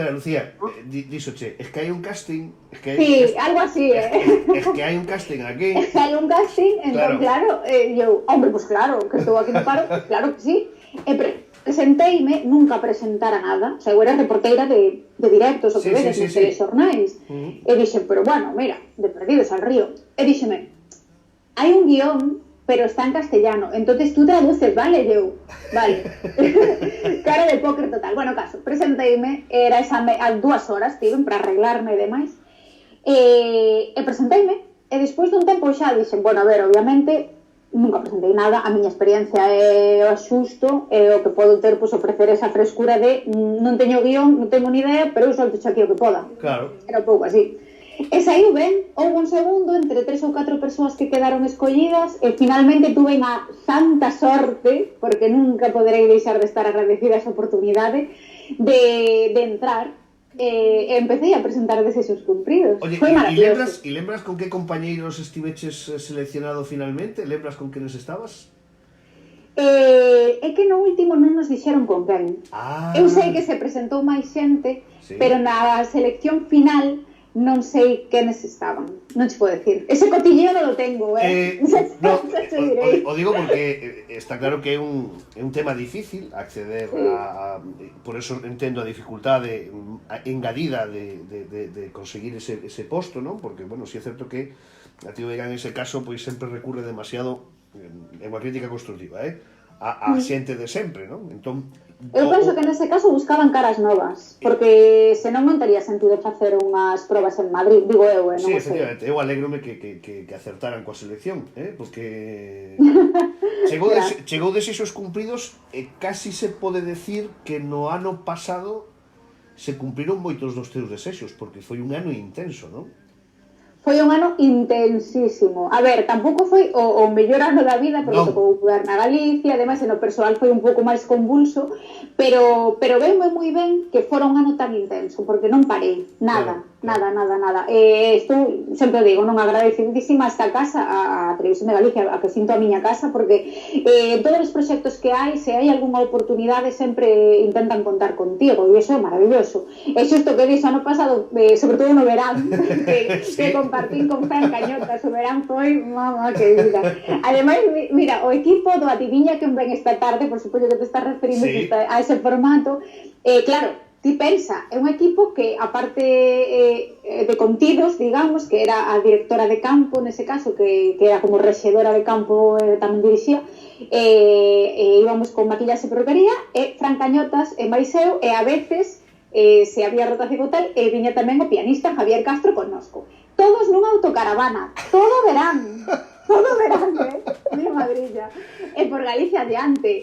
Lucía, díxoche, es que hai un casting, sí, algo así, es que hai un casting aquí. Es que hai un casting, entón, claro, yo, hombre, pues claro, que estou aquí no paro, pues claro que sí. E presenteime, nunca presentara nada, o sea, eu era reporteira de directos, o que vedes, nos telexornais. E dixen, pero bueno, mira, de perdidos al río. E dixeme, hai un guión, pero está en castellano, entonces tú traduces, vale, eu, vale. Cara de póker total. Bueno, caso, presenteime, era as 2 horas, tiven para arreglarme e demais, e presenteime, e despois dun tempo xa dixen, bueno, a ver, obviamente, nunca presentei nada, a miña experiencia é o xusto, é o que podo ter, pois, ofrecer esa frescura de non teño guión, non tengo ni idea, pero eu solto aquí o que poda. Claro. Era un pouco así. E saiu ben, houve un segundo entre 3 ou 4 persoas que quedaron escollidas e finalmente tuve a santa sorte, porque nunca poderei deixar de estar agradecida a esa oportunidade de entrar e empecé a presentar Desexos Cumpridos. Oye, foi maravilloso. E lembras con que compañeiros estiveches seleccionado finalmente? Lembras con quenes estabas? É que no último non nos dixeron con quen. Eu sei que se presentou máis xente, pero na selección final non sei quenes estaban, non te podo decir. Ese cotilleo non lo tengo, No, o digo porque está claro que é un tema difícil acceder a por eso entendo a dificultade engadida de conseguir ese posto, non? Porque, bueno, si é certo que a Tío Vega en ese caso pois sempre recurre demasiado, é unha crítica constructiva, a xente de sempre, non? Entón, eu penso que nese caso buscaban caras novas, porque senón non tería sentido facer unhas probas en Madrid, digo eu, non sí, sei. efectivamente, eu alégrome que acertaran coa selección, porque chegou Desexos Cumpridos e casi se pode decir que no ano pasado se cumpriron moitos dos teus desexos, porque foi un ano intenso, non? Foi un ano intensísimo. A ver, tampouco foi o mellor ano da vida, porque tocou mudar na Galicia, ademais, no persoal foi un pouco máis convulso, pero venme moi ben que fora un ano tan intenso, porque non parei, nada. Estou, sempre digo, non agradecidísima a esta casa, a Televisión de Galicia, a que sinto a miña casa, porque todos os proxectos que hai, se hai algunha oportunidade, sempre intentan contar contigo, e iso é maravilloso. E xusto que dixo ano pasado, sobre todo no verán, que compartín con Fran Cañotas, o verán foi, mamá, que vida. Ademais, mira, o equipo do Adiviña que ven esta tarde, por suposto que te estás referindo a ese formato, claro, ti pensa, é un equipo que, aparte de contidos, digamos, que era a directora de campo, nese caso, que era como rexedora de campo, tamén dirixía, íbamos con maquillaxe e peruquería, e Fran Cañotas e máis eu, e a veces, se había rotación ou tal, viña tamén o pianista Javier Castro connosco. Todos nunha autocaravana, todo verán, mi madrilla, e por Galicia adiante.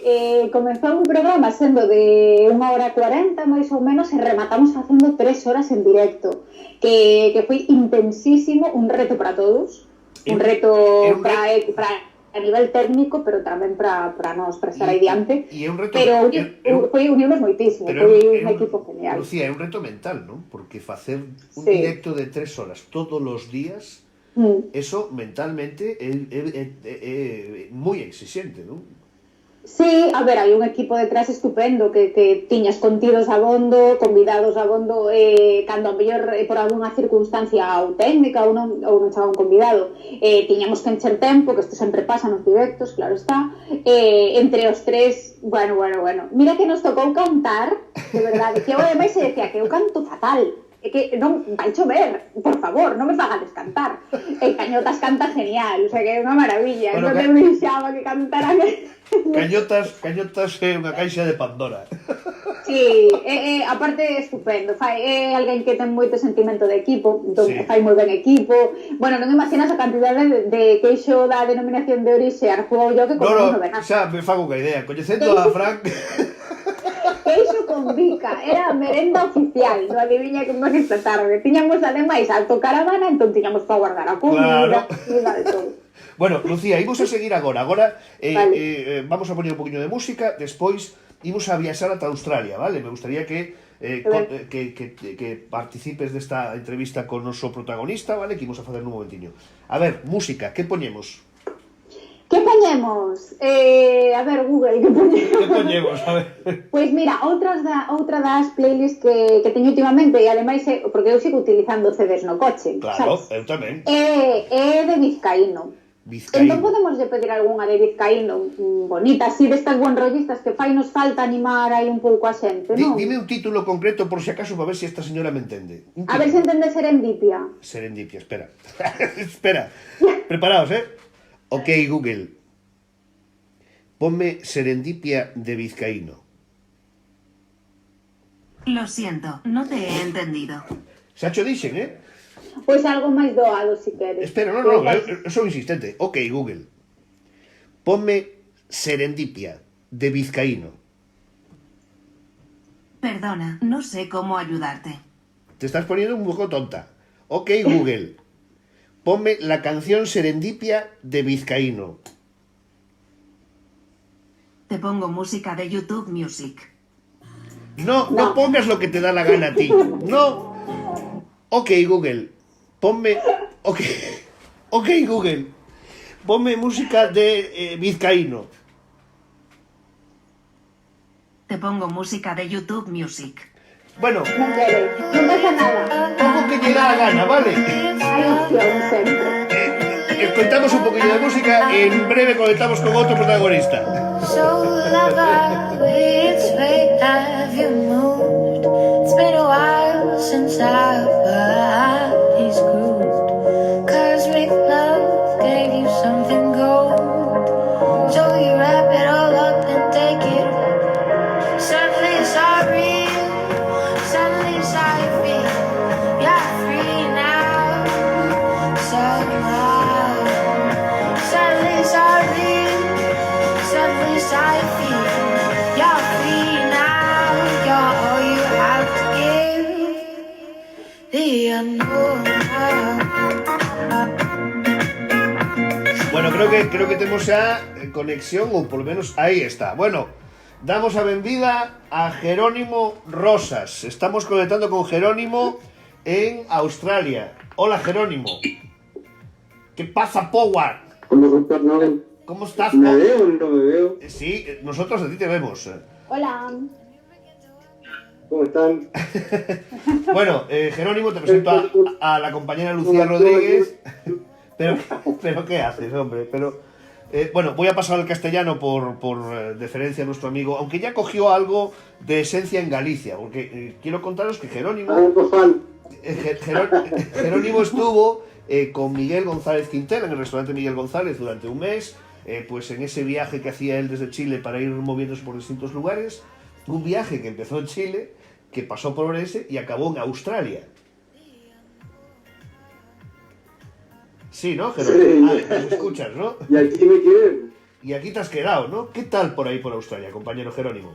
Comezou un programa sendo de 1h40 máis ou menos e rematamos facendo 3 horas en directo, que foi intensísimo, un reto para todos, un reto para a nivel técnico, pero tamén para nós, para estar aí diante. E é un reto... Pero foi unimos moitísimo, foi un equipo genial. Lucía, é un reto mental, non? Porque facer un Sí. directo de 3 horas todos os días, eso mentalmente é moi exixente, non? Sí, a ver, hai un equipo detrás estupendo que tiñas contidos abondo, convidados abondo, cando a mellor por algunha circunstancia ou técnica ou non chegaba un convidado, tiñamos que encher tempo, que isto sempre pasa nos directos, claro está, entre os tres, bueno, mira que nos tocou cantar, de verdade, que eu ademais se decía que eu canto fatal, é que non vai chover, por favor, non me fagades cantar. E Cañotas canta genial, o sea que é unha maravilla, Bueno, non te deixaba que cantaran. Cañotas é unha caixa de Pandora. Sí, aparte é estupendo, é alguén que ten moito sentimento de equipo, entón Sí. fai moi ben equipo. Bueno, non imaginas a cantidade de queixo da denominación de orixe Arjuollo que comemos no verán. Xa me fago unha idea. Coñecendo a Frank... Queixo con bica, era a merenda oficial, no adiviña que máis esta tarde. Tiñamos ademais autocaravana, entón tiñamos para guardar a comida, Claro. de todo. Bueno, Lucía, imos a seguir agora. Agora Vale. vamos a poñer un poquinho de música, despois imos a viaxar ata Australia, vale? Me gustaría que participes desta entrevista con o noso protagonista, vale? Que imos a facer nun momentiño. A ver, música, que poñemos? Que poñemos? A ver, Google, que poñemos? Que poñemos? A ver. Pois mira, outra das playlists que teño últimamente, e ademais porque eu sigo utilizando CDs no coche, Claro, sabes? eu tamén. É de Vizcaíno. Vizcaíno. Entón podemos pedir algunha de Vizcaíno bonita, así destas buen rollistas que fai nos falta animar aí un pouco a xente, non? Dime un título concreto por si acaso para ver se esta señora me entende. A ver se entende Serendipia. Serendipia, espera. Espera. Preparaos, Ok, Google. Ponme Serendipia de Vizcaíno. Lo siento, no te he entendido. Xa cho dixen, Pois algo máis doado, se queres. Espera, non, eu son insistente. Ok, Google. Ponme Serendipia de Vizcaíno. Perdona, no sé cómo ayudarte. Te estás poniendo un poco tonta. Ok, Google. Ponme la canción Serendipia de Vizcaíno. Te pongo música de YouTube Music. No pongas lo que te da la gana a ti. No. Ok, Google. Ponme... Ok, Google. Ponme música de Vizcaíno. Te pongo música de YouTube Music. Bueno, Non quere, non pasa nada. pongo que lle dá a gana, vale? Hai opción sempre. Escoitamos un poquillo de música e en breve conectamos con outro protagonista. So lover, which way have you moved? It's been a while since our bodies grooved. Cosmic love gave you something gold. So you wrap it all up and take it. Suddenly it's all real. Suddenly it's how you feel. You're free now. Somehow. Suddenly it's all real. Suddenly it's how you feel. You're free now. You're all you have to give. The unknown. Bueno, creo que temos xa conexión, ou polo menos aí está. Bueno, damos a benvida a Jerónimo Rosas. Estamos conectando con Jerónimo en Australia. Hola, Jerónimo. ¿Qué pasa, Power? ¿Cómo estás? ¿Me veo o no me veo? Sí, nosotros a ti te vemos. Hola. ¿Cómo están? Bueno, Jerónimo, te presento a la compañera Lucía Rodríguez. Pero ¿qué haces, hombre? Bueno, voy a pasar al castellano por deferencia a nuestro amigo, aunque ya cogió algo de esencia en Galicia, porque quiero contaros que Jerónimo estuvo con Miguel González Quintela en el restaurante Miguel González durante un mes, pues en ese viaje que hacía él desde Chile para ir moviéndose por distintos lugares, un viaje que empezó en Chile, que pasó por Orense y acabó en Australia. Sí, ¿no, Jerónimo? Sí. Nos escuchas, ¿no? Y aquí me quedé. Y aquí te has quedado, ¿no? ¿Qué tal por ahí por Australia, compañero Jerónimo?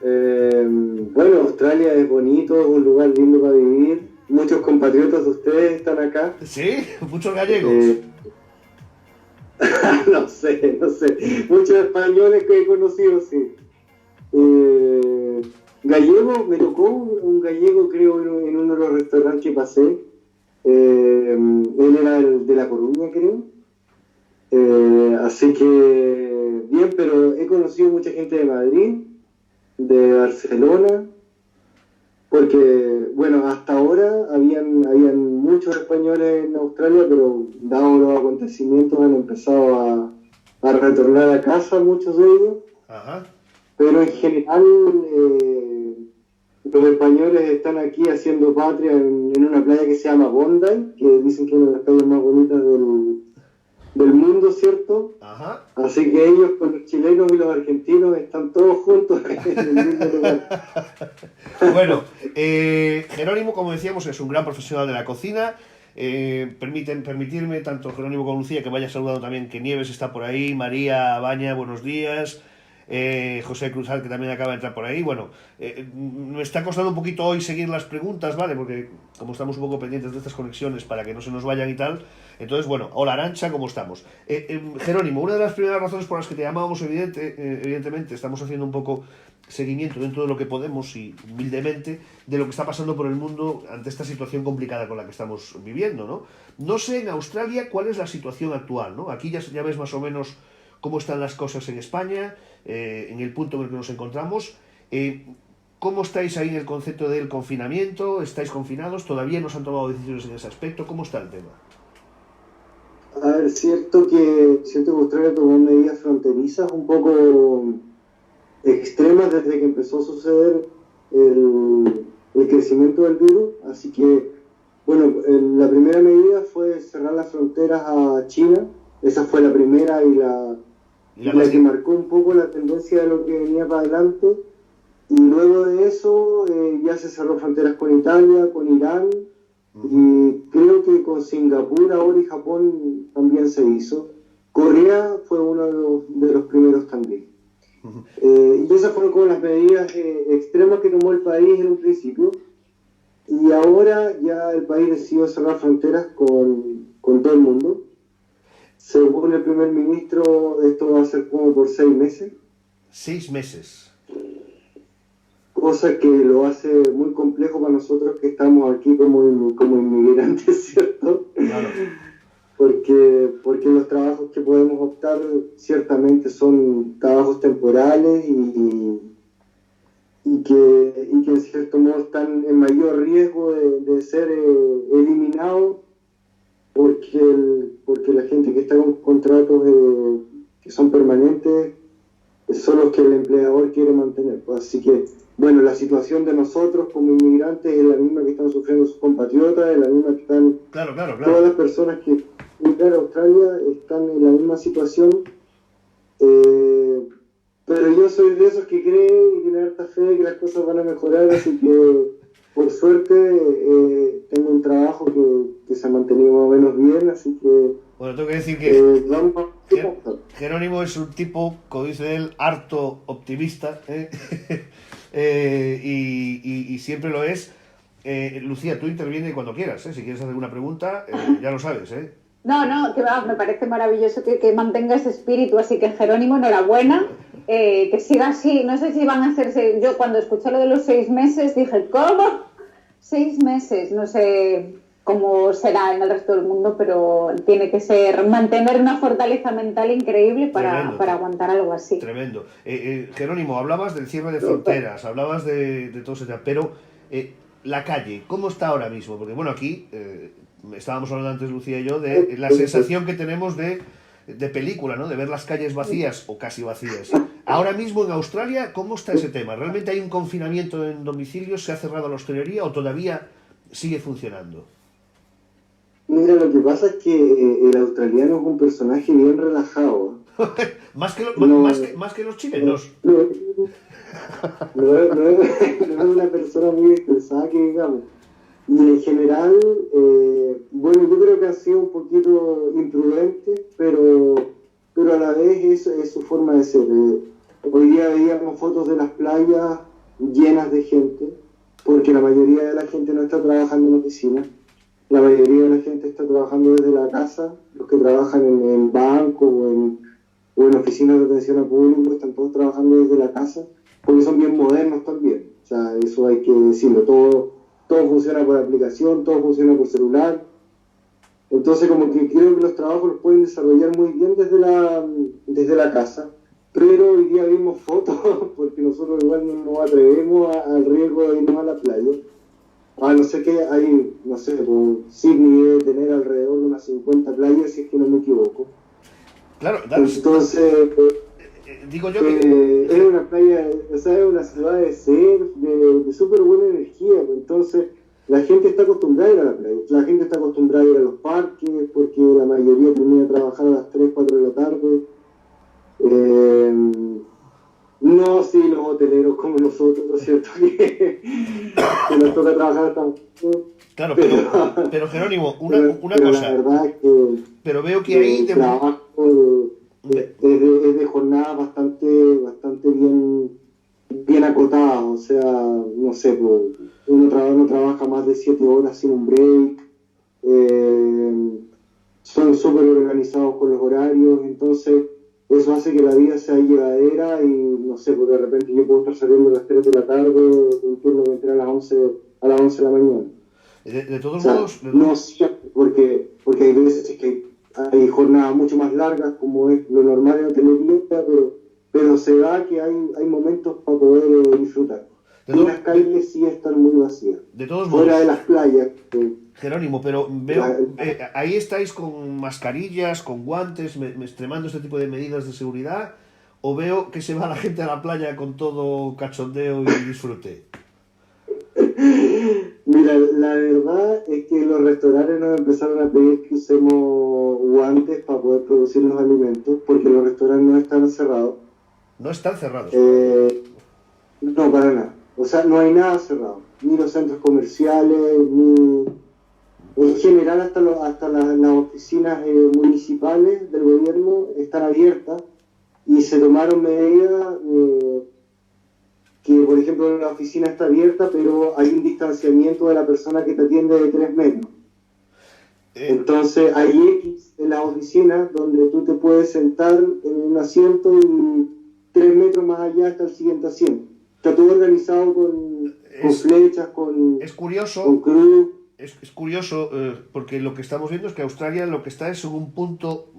Bueno, Australia es bonito, es un lugar lindo para vivir. Muchos compatriotas de ustedes están acá. ¿Sí? Muchos gallegos. No sé. Muchos españoles que he conocido, sí. Gallego, me tocó un gallego, creo, en uno de los restaurantes que pasé. Él era el de La Coruña, creo. Así que, bien, pero he conocido mucha gente de Madrid, de Barcelona, porque, bueno, hasta ahora habían muchos españoles en Australia, pero dados los acontecimientos han empezado a retornar a casa muchos de ellos. Ajá. Pero en general los españoles están aquí haciendo patria en una playa que se llama Bondi, que dicen que es una de las playas más bonitas del mundo, ¿cierto? Ajá. Así que ellos con los chilenos y los argentinos están todos juntos en el mismo lugar. Bueno, Jerónimo, como decíamos, es un gran profesional de la cocina. Permitirme, tanto Jerónimo como Lucía, que vaya saludando también, que Nieves está por ahí, María Baña, buenos días. José Cruzal, que también acaba de entrar por ahí. Bueno, me está costando un poquito hoy seguir las preguntas, ¿vale? Porque como estamos un poco pendientes de estas conexiones para que no se nos vayan y tal. Entonces, bueno, hola Arancha, ¿cómo estamos? Jerónimo, una de las primeras razones por las que te llamábamos, evidentemente, estamos haciendo un poco seguimiento dentro de lo que podemos y humildemente de lo que está pasando por el mundo ante esta situación complicada con la que estamos viviendo, ¿no? No sé en Australia cuál es la situación actual, ¿no? Aquí ya ves más o menos cómo están las cosas en España, en el punto en el que nos encontramos. ¿Cómo estáis ahí en el concepto del confinamiento? ¿Estáis confinados? ¿Todavía no se han tomado decisiones en ese aspecto? ¿Cómo está el tema? A ver, cierto que Australia tomó medidas fronterizas un poco extremas desde que empezó a suceder el crecimiento del virus, así que, bueno, la primera medida fue cerrar las fronteras a China. Esa fue la primera y la que marcó un poco la tendencia de lo que venía para adelante. Y luego de eso ya se cerró fronteras con Italia, con Irán, y creo que con Singapur ahora y Japón también se hizo. Corea fue uno de los primeros también. Y esas fueron como las medidas extremas que tomó el país en un principio. Y ahora ya el país decidió cerrar fronteras con todo el mundo. Según el primer ministro, esto va a ser como por 6 meses. 6 meses. Cosa que lo hace muy complejo para nosotros que estamos aquí como inmigrantes, ¿cierto? Claro. Porque los trabajos que podemos optar ciertamente son trabajos temporales y que en cierto modo están en mayor riesgo de ser eliminados porque la gente que está con contratos que son permanentes son los que el empleador quiere mantener. Pues así que, bueno, la situación de nosotros como inmigrantes es la misma que están sufriendo sus compatriotas, es la misma que están Claro. todas las personas que migran a Australia están en la misma situación. Pero yo soy de esos que creen y tienen harta fe que las cosas van a mejorar, así que por suerte tengo un trabajo que se ha mantenido más o menos bien, así que... Bueno, tengo que decir que Jerónimo es un tipo, como dice él, harto optimista, y siempre lo es. Lucía, tú interviene cuando quieras, si quieres hacer una pregunta, ya lo sabes. No, que va, me parece maravilloso que mantenga ese espíritu, así que Jerónimo, enhorabuena, que siga así. No sé si van a hacerse, yo cuando escuché lo de los 6 meses dije, ¿cómo? 6 meses, no sé cómo será en el resto del mundo, pero tiene que ser, mantener una fortaleza mental increíble para aguantar algo así. Tremendo. Jerónimo, hablabas del cierre de fronteras, hablabas de todo ese tema, pero la calle, ¿cómo está ahora mismo? Porque bueno, aquí estábamos hablando antes Lucía y yo de la sensación que tenemos de película, ¿no? De ver las calles vacías o casi vacías. Ahora mismo en Australia, ¿cómo está ese tema? ¿Realmente hay un confinamiento en domicilios? ¿Se ha cerrado la hostelería o todavía sigue funcionando? Mira, lo que pasa es que el australiano es un personaje bien relajado. más que los chilenos. No es una persona muy estresada que digamos. Y en general, bueno, yo creo que ha sido un poquito imprudente, pero a la vez es su forma de ser. Hoy día veíamos fotos de las playas llenas de gente, porque la mayoría de la gente no está trabajando en oficina. la mayoría de la gente está trabajando desde la casa, los que trabajan en bancos o en oficinas de atención al público están todos trabajando desde la casa, porque son bien modernos también. O sea, eso hay que decirlo, todo funciona por aplicación, todo funciona por celular. Entonces, como que creo que los trabajos los pueden desarrollar muy bien desde la casa. Pero hoy día vimos fotos, porque nosotros igual no nos atrevemos al riesgo de irnos a la playa. A no ser que hay, no sé, Sydney debe tener alrededor de unas 50 playas, si es que no me equivoco. Claro, entonces, digo yo que... es una playa, o sea, es una ciudad de surf, de súper buena energía, entonces la gente está acostumbrada a ir a la playa, la gente está acostumbrada a ir a los parques, porque la mayoría termina de trabajar a las 3, 4 de la tarde. No, sí, los hoteleros como nosotros, ¿no es cierto? Que nos toca trabajar hasta... Claro, pero Jerónimo, una cosa... La verdad es que... Pero veo que ahí... El trabajo es de jornadas bastante bien acotadas, o sea, no sé, pues, uno trabaja más de 7 horas sin un break, son súper organizados con los horarios, entonces eso hace que la vida sea llevadera y no sé, porque de repente yo puedo estar saliendo a las 3 de la tarde, un turno que entra a las 11 de la mañana. De todos modos... modos... No siempre, porque hay veces que hay jornadas mucho más largas, como es lo normal en hotelería, pero se da que hay momentos para poder disfrutar. Y las calles sí están muy vacías. De todos fuera modos, de las playas. Jerónimo, pero veo, ahí estáis con mascarillas, con guantes, extremando este tipo de medidas de seguridad, o veo que se va la gente a la playa con todo cachondeo y disfrute. Mira, la verdad es que los restaurantes nos empezaron a pedir que usemos guantes para poder producir los alimentos, porque los restaurantes no están cerrados. No están cerrados. No, para nada. O sea, no hay nada cerrado. Ni los centros comerciales, ni... En general, hasta las oficinas municipales del gobierno están abiertas y se tomaron medidas... que por ejemplo la oficina está abierta, pero hay un distanciamiento de la persona que te atiende de 3 metros. Entonces hay X en las oficinas donde tú te puedes sentar en un asiento y 3 metros más allá está el siguiente asiento. Está todo organizado con flechas, con cruz. Es curioso porque lo que estamos viendo es que Australia lo que está es en un punto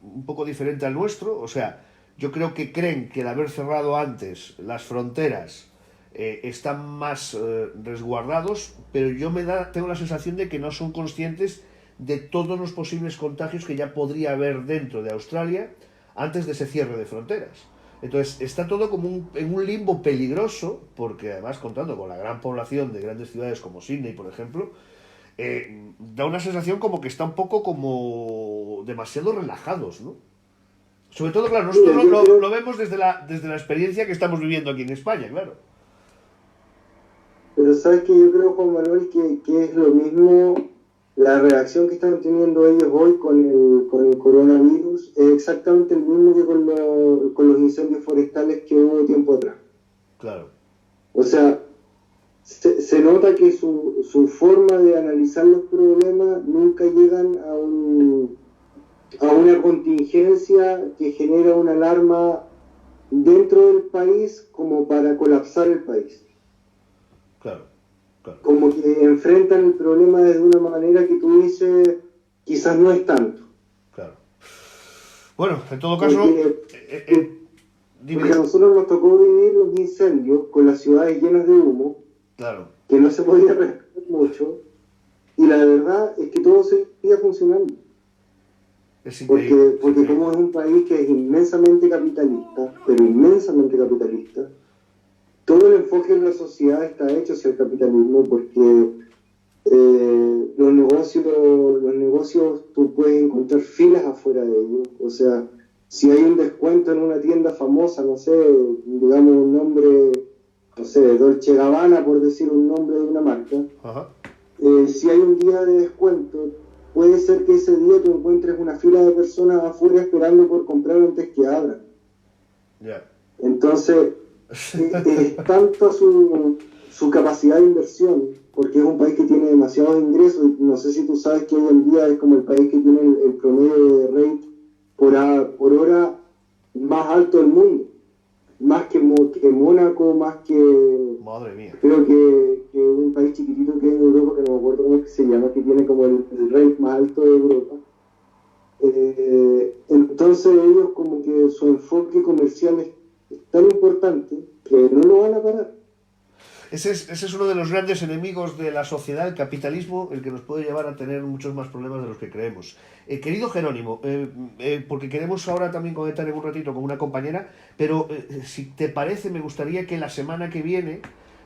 un poco diferente al nuestro, o sea, yo creo que creen que el haber cerrado antes las fronteras están más resguardados, pero yo tengo la sensación de que no son conscientes de todos los posibles contagios que ya podría haber dentro de Australia antes de ese cierre de fronteras. Entonces está todo como en un limbo peligroso, porque además contando con la gran población de grandes ciudades como Sydney, por ejemplo, da una sensación como que está un poco como demasiado relajados, ¿no? Sobre todo, claro, nosotros lo vemos desde la experiencia que estamos viviendo aquí en España, claro. Pero sabes que yo creo, Juan Manuel, que es lo mismo, la reacción que están teniendo ellos hoy con el coronavirus es exactamente el mismo que con los incendios forestales que hubo tiempo atrás. Claro. O sea, se nota que su forma de analizar los problemas nunca llegan a una contingencia que genera una alarma dentro del país como para colapsar el país. Claro. Como que enfrentan el problema desde una manera que tú dices, quizás no es tanto. Claro. Bueno, en todo caso... Porque a nosotros nos tocó vivir los incendios con las ciudades llenas de humo, claro, que no se podía respetar mucho, y la verdad es que todo seguía funcionando. Porque como es un país que es inmensamente capitalista, pero inmensamente capitalista, todo el enfoque de la sociedad está hecho hacia el capitalismo, porque los negocios tú puedes encontrar filas afuera de ellos. O sea, si hay un descuento en una tienda famosa, no sé, digamos un nombre, no sé, Dolce Gabbana, por decir un nombre de una marca, si hay un día de descuento, puede ser que ese día tú encuentres una fila de personas afuera esperando por comprar antes que abran. Entonces, es tanto su capacidad de inversión, porque es un país que tiene demasiados ingresos. No sé si tú sabes que hoy en día es como el país que tiene el promedio de rate por hora más alto del mundo, más que Mónaco, más que... Madre mía. Creo que un país chiquitito que hay en Europa, que no me acuerdo cómo es que se llama, que tiene como el rate más alto de Europa. Entonces ellos como que su enfoque comercial es tan importante que no lo van a parar. Ese es uno de los grandes enemigos de la sociedad, el capitalismo, el que nos puede llevar a tener muchos más problemas de los que creemos. Querido Jerónimo, porque queremos ahora también conectar en un ratito con una compañera, pero si te parece, me gustaría que la semana que viene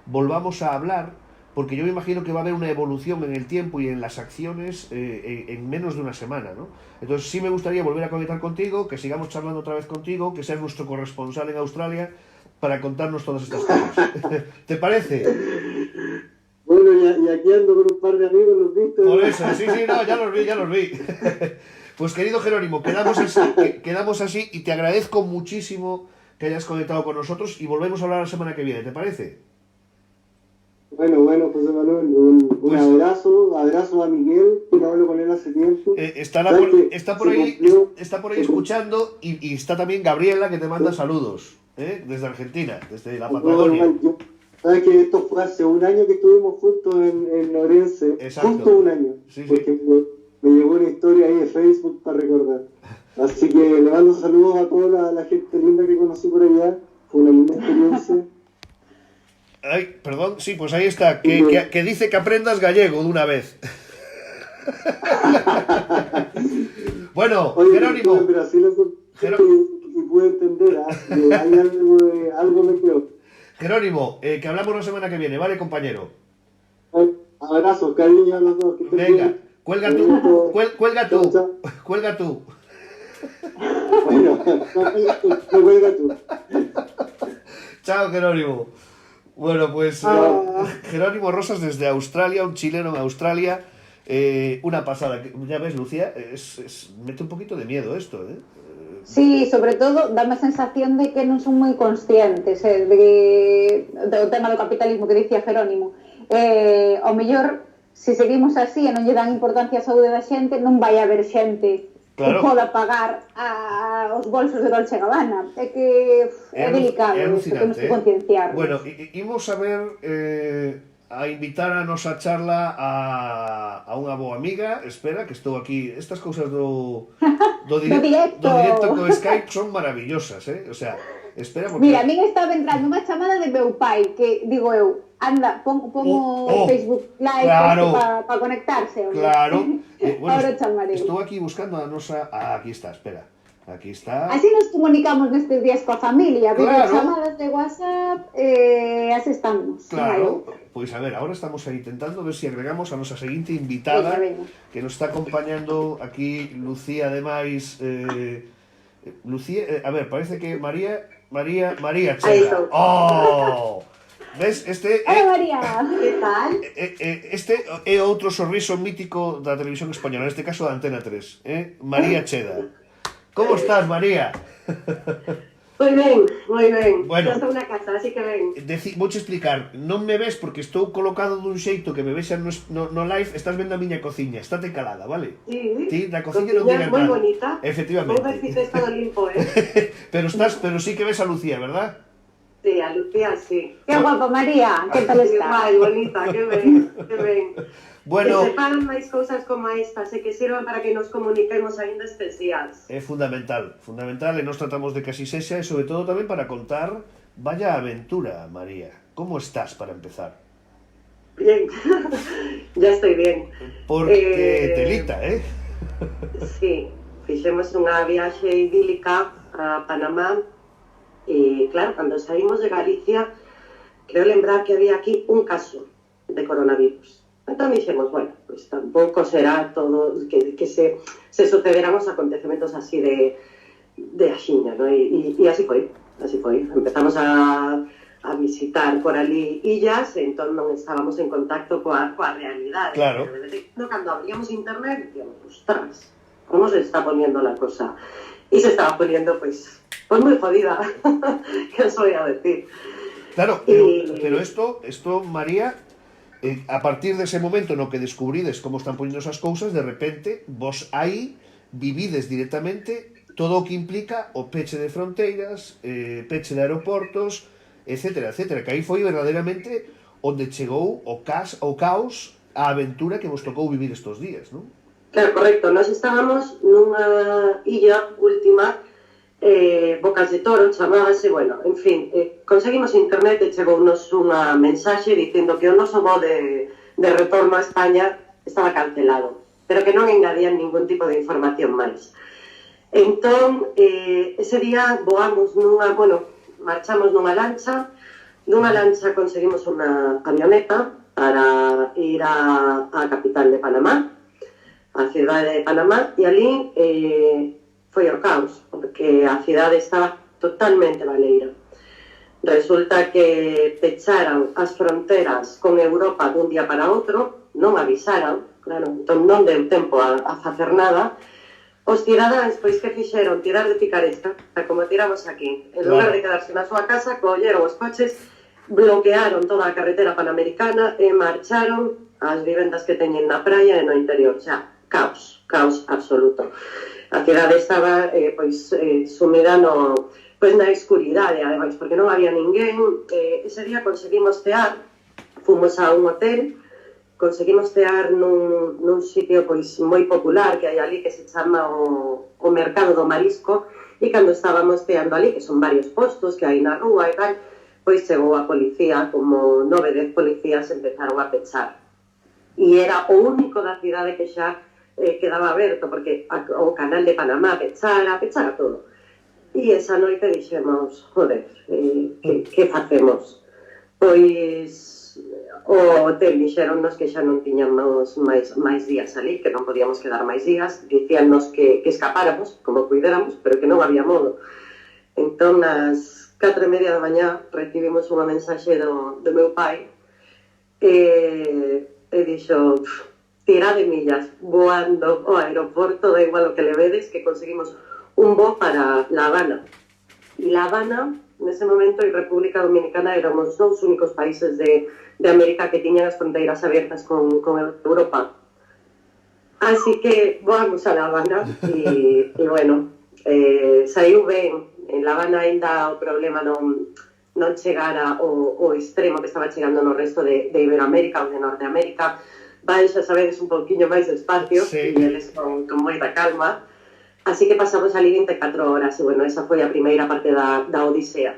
volvamos a hablar, porque yo me imagino que va a haber una evolución en el tiempo y en las acciones en menos de una semana, ¿no? Entonces sí me gustaría volver a conectar contigo, que sigamos charlando otra vez contigo, que seas nuestro corresponsal en Australia, para contarnos todas estas cosas. ¿Te parece? Bueno, y aquí ando con un par de amigos, ¿los viste? Por eso, sí, no, ya los vi. Pues querido Jerónimo, quedamos así y te agradezco muchísimo que hayas conectado con nosotros y volvemos a hablar la semana que viene, ¿te parece? Bueno, José Manuel, un abrazo a Miguel, que no hablo con él hace tiempo. Está por ahí escuchando y está también Gabriela, que te manda saludos. Desde Argentina, desde la Patagonia. Sabes que esto fue hace un año que estuvimos juntos en Orense. Exacto. Justo un año. Sí. Porque me llegó una historia ahí de Facebook para recordar. Así que le mando saludos a toda la gente linda que conocí por allá. Fue una linda experiencia. Ay, perdón, sí, pues ahí está. Que dice que aprendas gallego de una vez. Bueno, oye, Jerónimo. Y pude entender, hay algo me quedó. Jerónimo, que hablamos la semana que viene, ¿vale, compañero? Abrazos, cariño a los dos. Venga, cuelga tú. Cuelga tú. Bueno, cuelga tú. Chao, Jerónimo. Bueno, pues Jerónimo Rosas desde Australia, un chileno en Australia. Una pasada. Ya ves, Lucía, mete un poquito de miedo esto, ¿eh? Sí, sobre todo dame a sensación de que non son moi conscientes do tema do capitalismo que dicía Jerónimo. Ao mellor, se seguimos así e non lle dan importancia á saúde da xente, non vai haber xente que poda pagar os bolsos de Dolce & Gabbana. É que é delicado, temos que concienciar. Bueno, imos a ver... a invitar a nosa charla a unha boa amiga. Espera, que estou aquí. Estas cousas do directo co Skype son maravillosas, O sea, espera porque... Mira, a min estaba entrando unha chamada de meu pai, que digo eu, anda, pon Facebook Live para conectarse. Claro. Bueno, ahora chamaré. Estou aquí buscando a nosa... aquí está, espera. Aquí está. Así nos comunicamos nestes días coa familia, chamadas de WhatsApp, así estamos. Claro, pois a ver, ahora estamos aí intentando ver se agregamos a nosa seguinte invitada, que nos está acompañando aquí Lucía, ademais, Lucía, a ver, parece que María Chela. ¡Oh! ¿Ves? Hola, María, que tal? Este é outro sorriso mítico da televisión española, neste caso da Antena 3, María Cheda. ¿Cómo estás, María? Moi ben. Bueno, estou na casa, así que ben. Vouche explicar, non me ves porque estou colocado dun xeito que me vexan no live, estás vendo a miña cociña, estate calada, vale? Sí, na cociña non digas moi nada. Bonita. Efectivamente. Vou ver si tes todo limpo, pero sí que ves a Lucía, ¿verdad? Sí, a Lucía, sí. Que guapa, María, que tal está? Moi bonita, que ben. Bueno, que se fagan máis cousas como estas e que sirvan para que nos comuniquemos aínda estes días. É fundamental, e nos tratamos de que así sexa, e sobre todo tamén para contar, vaya aventura, María. ¿Cómo estás para empezar? Bien, ya estoy bien. Porque telita, Sí, fixemos unha viaxe idílica a Panamá e, claro, cando saímos de Galicia, creo lembrar que había aquí un caso de coronavirus. Entón dixemos, bueno, pues tampouco será todo que se sucederán os acontecementos así de axiña, ¿no? E así foi. Empezamos a visitar por ali illas, entón non estábamos en contacto coa realidade. Claro. Cando abríamos internet, dicíamos, ostras, como se está poniendo la cosa? E se estaba poniendo, pues muy jodida, que os voy a decir. Claro, pero esto, María, a partir dese momento no que descubrides como están poñendo esas cousas, de repente, vos aí vivides directamente todo o que implica o peche de fronteiras, peche de aeroportos, etcétera, etcétera, que aí foi verdadeiramente onde chegou o caos, a aventura que vos tocou vivir estos días, non? Claro, correcto. Nós estábamos nunha illa última, Bocas de Toro, chamábase, bueno, en fin, conseguimos internet e chegounos unha mensaxe dicindo que o noso voo de retorno a España estaba cancelado, pero que non engadían ningún tipo de información máis. Entón, ese día voamos marchamos nunha lancha conseguimos unha avioneta para ir a capital de Panamá, a cidade de Panamá, e ali foi o caos, porque a cidade estaba totalmente baleira. Resulta que pecharan as fronteras con Europa dun día para outro, non avisaran, claro, entón non deu tempo a facer nada. Os cidadáns, pois que fixeron? Tirar de picaresca, como tiramos aquí. En lugar de quedarse na súa casa, colleron os coches, bloquearon toda a carretera panamericana e marcharon ás vivendas que teñen na praia e no interior. Xa, caos absoluto. A cidade estaba sumida na escuridade, ademais, porque non había ninguén. Ese día conseguimos cear, fomos a un hotel, conseguimos cear nun sitio pois moi popular que hai ali que se chama o Mercado do Marisco, e cando estábamos ceando ali, que son varios postos que hai na rúa e tal, pois chegou a policía, como 9-10 policías empezaron a pechar. E era o único da cidade que xa quedaba aberto, porque o canal de Panamá pechara todo. E esa noite dixemos, joder, que facemos? Pois o hotel dixeronnos que xa non tiñamos máis días ali, que non podíamos quedar máis días, dicíannos que escapáramos, como puidéramos, pero que non había modo. Entón, ás 4:30 da mañá, recibimos unha mensaxe do meu pai, e dixo, tirade millas, voando ao aeroporto, da igual o que le vedes, que conseguimos un voo para La Habana. E La Habana, nese momento, e República Dominicana eran os dous únicos países de América que tiñan as fronteiras abiertas con Europa. Así que voamos a La Habana e bueno, saiu ben. En La Habana ainda o problema non chegara ao extremo que estaba chegando no resto de Iberoamérica ou de Norteamérica. Van, xa sabedes, un pouquiño máis despacio, e eles con moita calma. Así que pasamos ali 24 horas, e bueno, esa foi a primeira parte da odisea.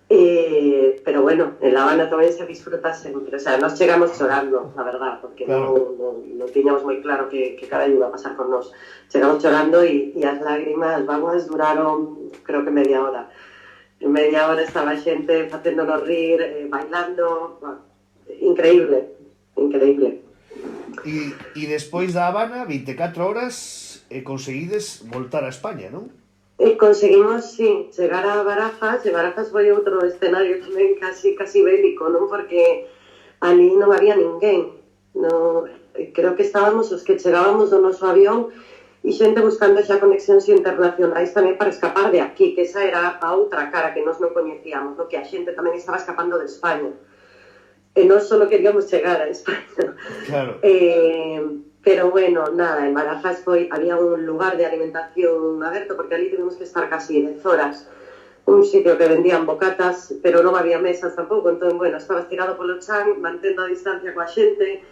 Pero bueno, en La Habana tamén se disfruta sempre. O sea, nos chegamos chorando, la verdad, porque non tiñamos moi claro que cada iba a pasar con nós. Chegamos chorando e as lágrimas, vamos, duraron, creo que media hora. En media hora estaba a xente facéndonos rir, bailando, increíble. E despois da Habana, 24 horas, conseguides voltar a España, non? Conseguimos, sí, chegar a Barajas, e Barajas foi outro escenario tamén casi bélico, non? Porque ali non había ninguén. Creo que estábamos os que chegábamos do noso avión e xente buscando xa conexións internacionais tamén para escapar de aquí, que esa era a outra cara que nós non coñecíamos, que a xente tamén estaba escapando de España. E nós só queríamos chegar a España. Claro. Pero bueno, nada, en Barajas había un lugar de alimentación aberto, porque ali tuvimos que estar casi 10 horas. Un sitio que vendían bocatas, pero non había mesas tampouco, entón, bueno, estabas tirado polo chan, mantendo a distancia coa xente,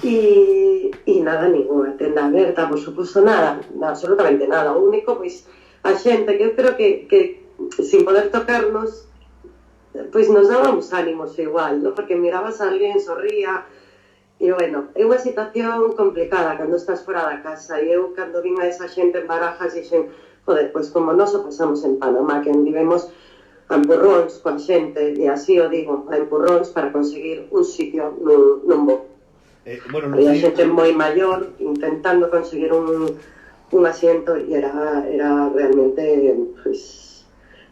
e nada, ninguna tenda aberta, por suposto, nada, absolutamente nada. O único, pois, a xente, que eu creo que sin poder tocarnos, pois nos dábamos ánimos igual, ¿no? Porque mirabas a alguén, sorría, e bueno, é unha situación complicada cando estás fora da casa, e eu cando vin a esa xente en Barajas dixen, joder, pois como nos o pasamos en Panamá, que vivemos a empurróns coa xente, e así o digo, a empurróns para conseguir un sitio nun voo. Bueno, había xente moi maior intentando conseguir un asiento, e era realmente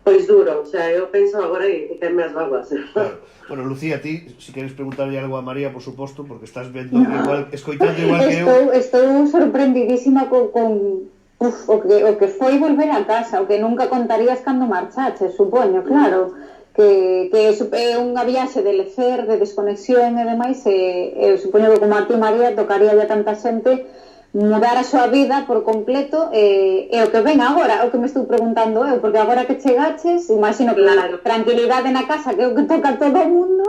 pois duro, o sea, eu penso agora e tenme as vaguas. Claro. Bueno, Lucía, ti, si queres preguntarlle algo a María, por suposto, porque estás vendo igual, escoitando igual que eu. Estou sorprendidísima con o que foi volver a casa, o que nunca contarías cando marchaches, supoño, claro. que é unha viaxe de lecer, de desconexión e demais, e supoño que como a ti, María, tocaría a tanta xente mudar a súa vida por completo, e o que ven agora, o que me estou preguntando eu, porque agora que chegaches, imagino que tranquilidade na casa, que é o que toca a todo o mundo,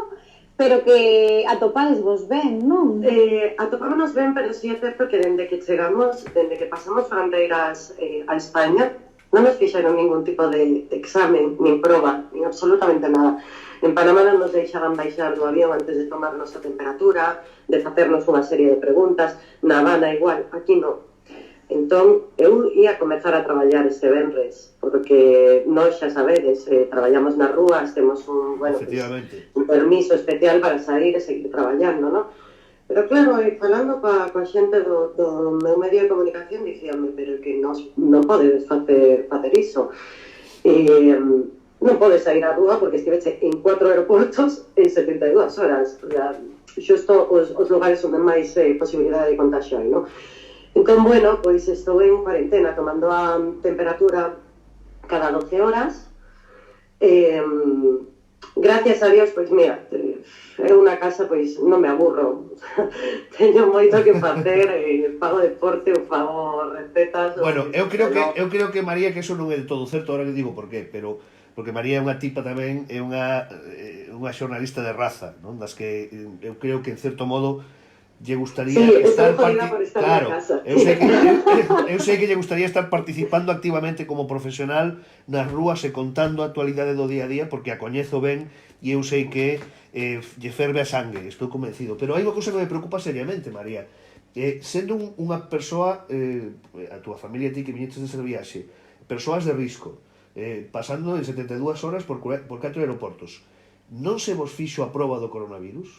pero que atopades vos ben, non? Atopámonos ben, pero sí é certo que dende que chegamos, dende que pasamos fronteiras a España, non nos fixeron ningún tipo de examen, nin proba, nin absolutamente nada. En Panamá non nos deixaban baixar do avión antes de tomarnos a temperatura, de facernos unha serie de preguntas. Na Habana igual, aquí non. Entón, eu ia comezar a traballar este venres, porque nós xa sabedes, traballamos nas rúas, temos un permiso especial para sair e seguir traballando, non? Pero claro, falando coa xente do meu medio de comunicación, dicíame, pero que non podes facer iso. Non podes sair á rúa porque estiveche en 4 aeroportos en 72 horas. O sea, xusto os lugares onde máis posibilidade de contagio hai, non? Entón, bueno, pois estou en cuarentena tomando a temperatura cada 12 horas. Gracias a Dios, pois mira, é unha casa, pois non me aburro. Teño moito que facer, fago deporte, fago recetas. Bueno, eu creo que María, que eso non é de todo certo, ahora que digo por qué, pero porque María é unha tipa tamén, é unha xornalista de raza, non? Das que eu creo que en certo modo lle gustaría estar claro, eu sei que lle gustaría estar participando activamente como profesional nas rúas e contando a actualidade do día a día, porque a coñezo ben e eu sei que lle ferve a sangue, estou convencido. Pero hai unha cousa que me preocupa seriamente, María. Sendo unha persoa, a túa familia e ti que viñeches desa viaxe, persoas de risco, pasando en 72 horas por 4 aeroportos, non se vos fixo a proba do coronavirus?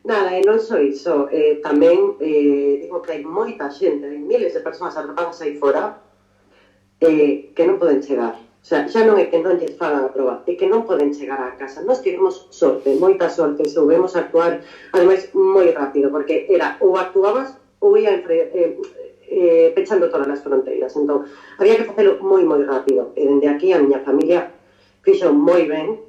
Nada, e non só iso, tamén digo que hai moita xente, hai miles de persoas atrapadas aí fora que non poden chegar. O sea, xa non é que non lles fagan a proba, é que non poden chegar á casa. Nós tivemos sorte, moita sorte, soubemos actuar, ademais, moi rápido, porque era ou actuabas ou ia pechando todas as fronteiras. Entón, había que facelo moi, moi rápido. E dende aquí a miña familia fixo moi ben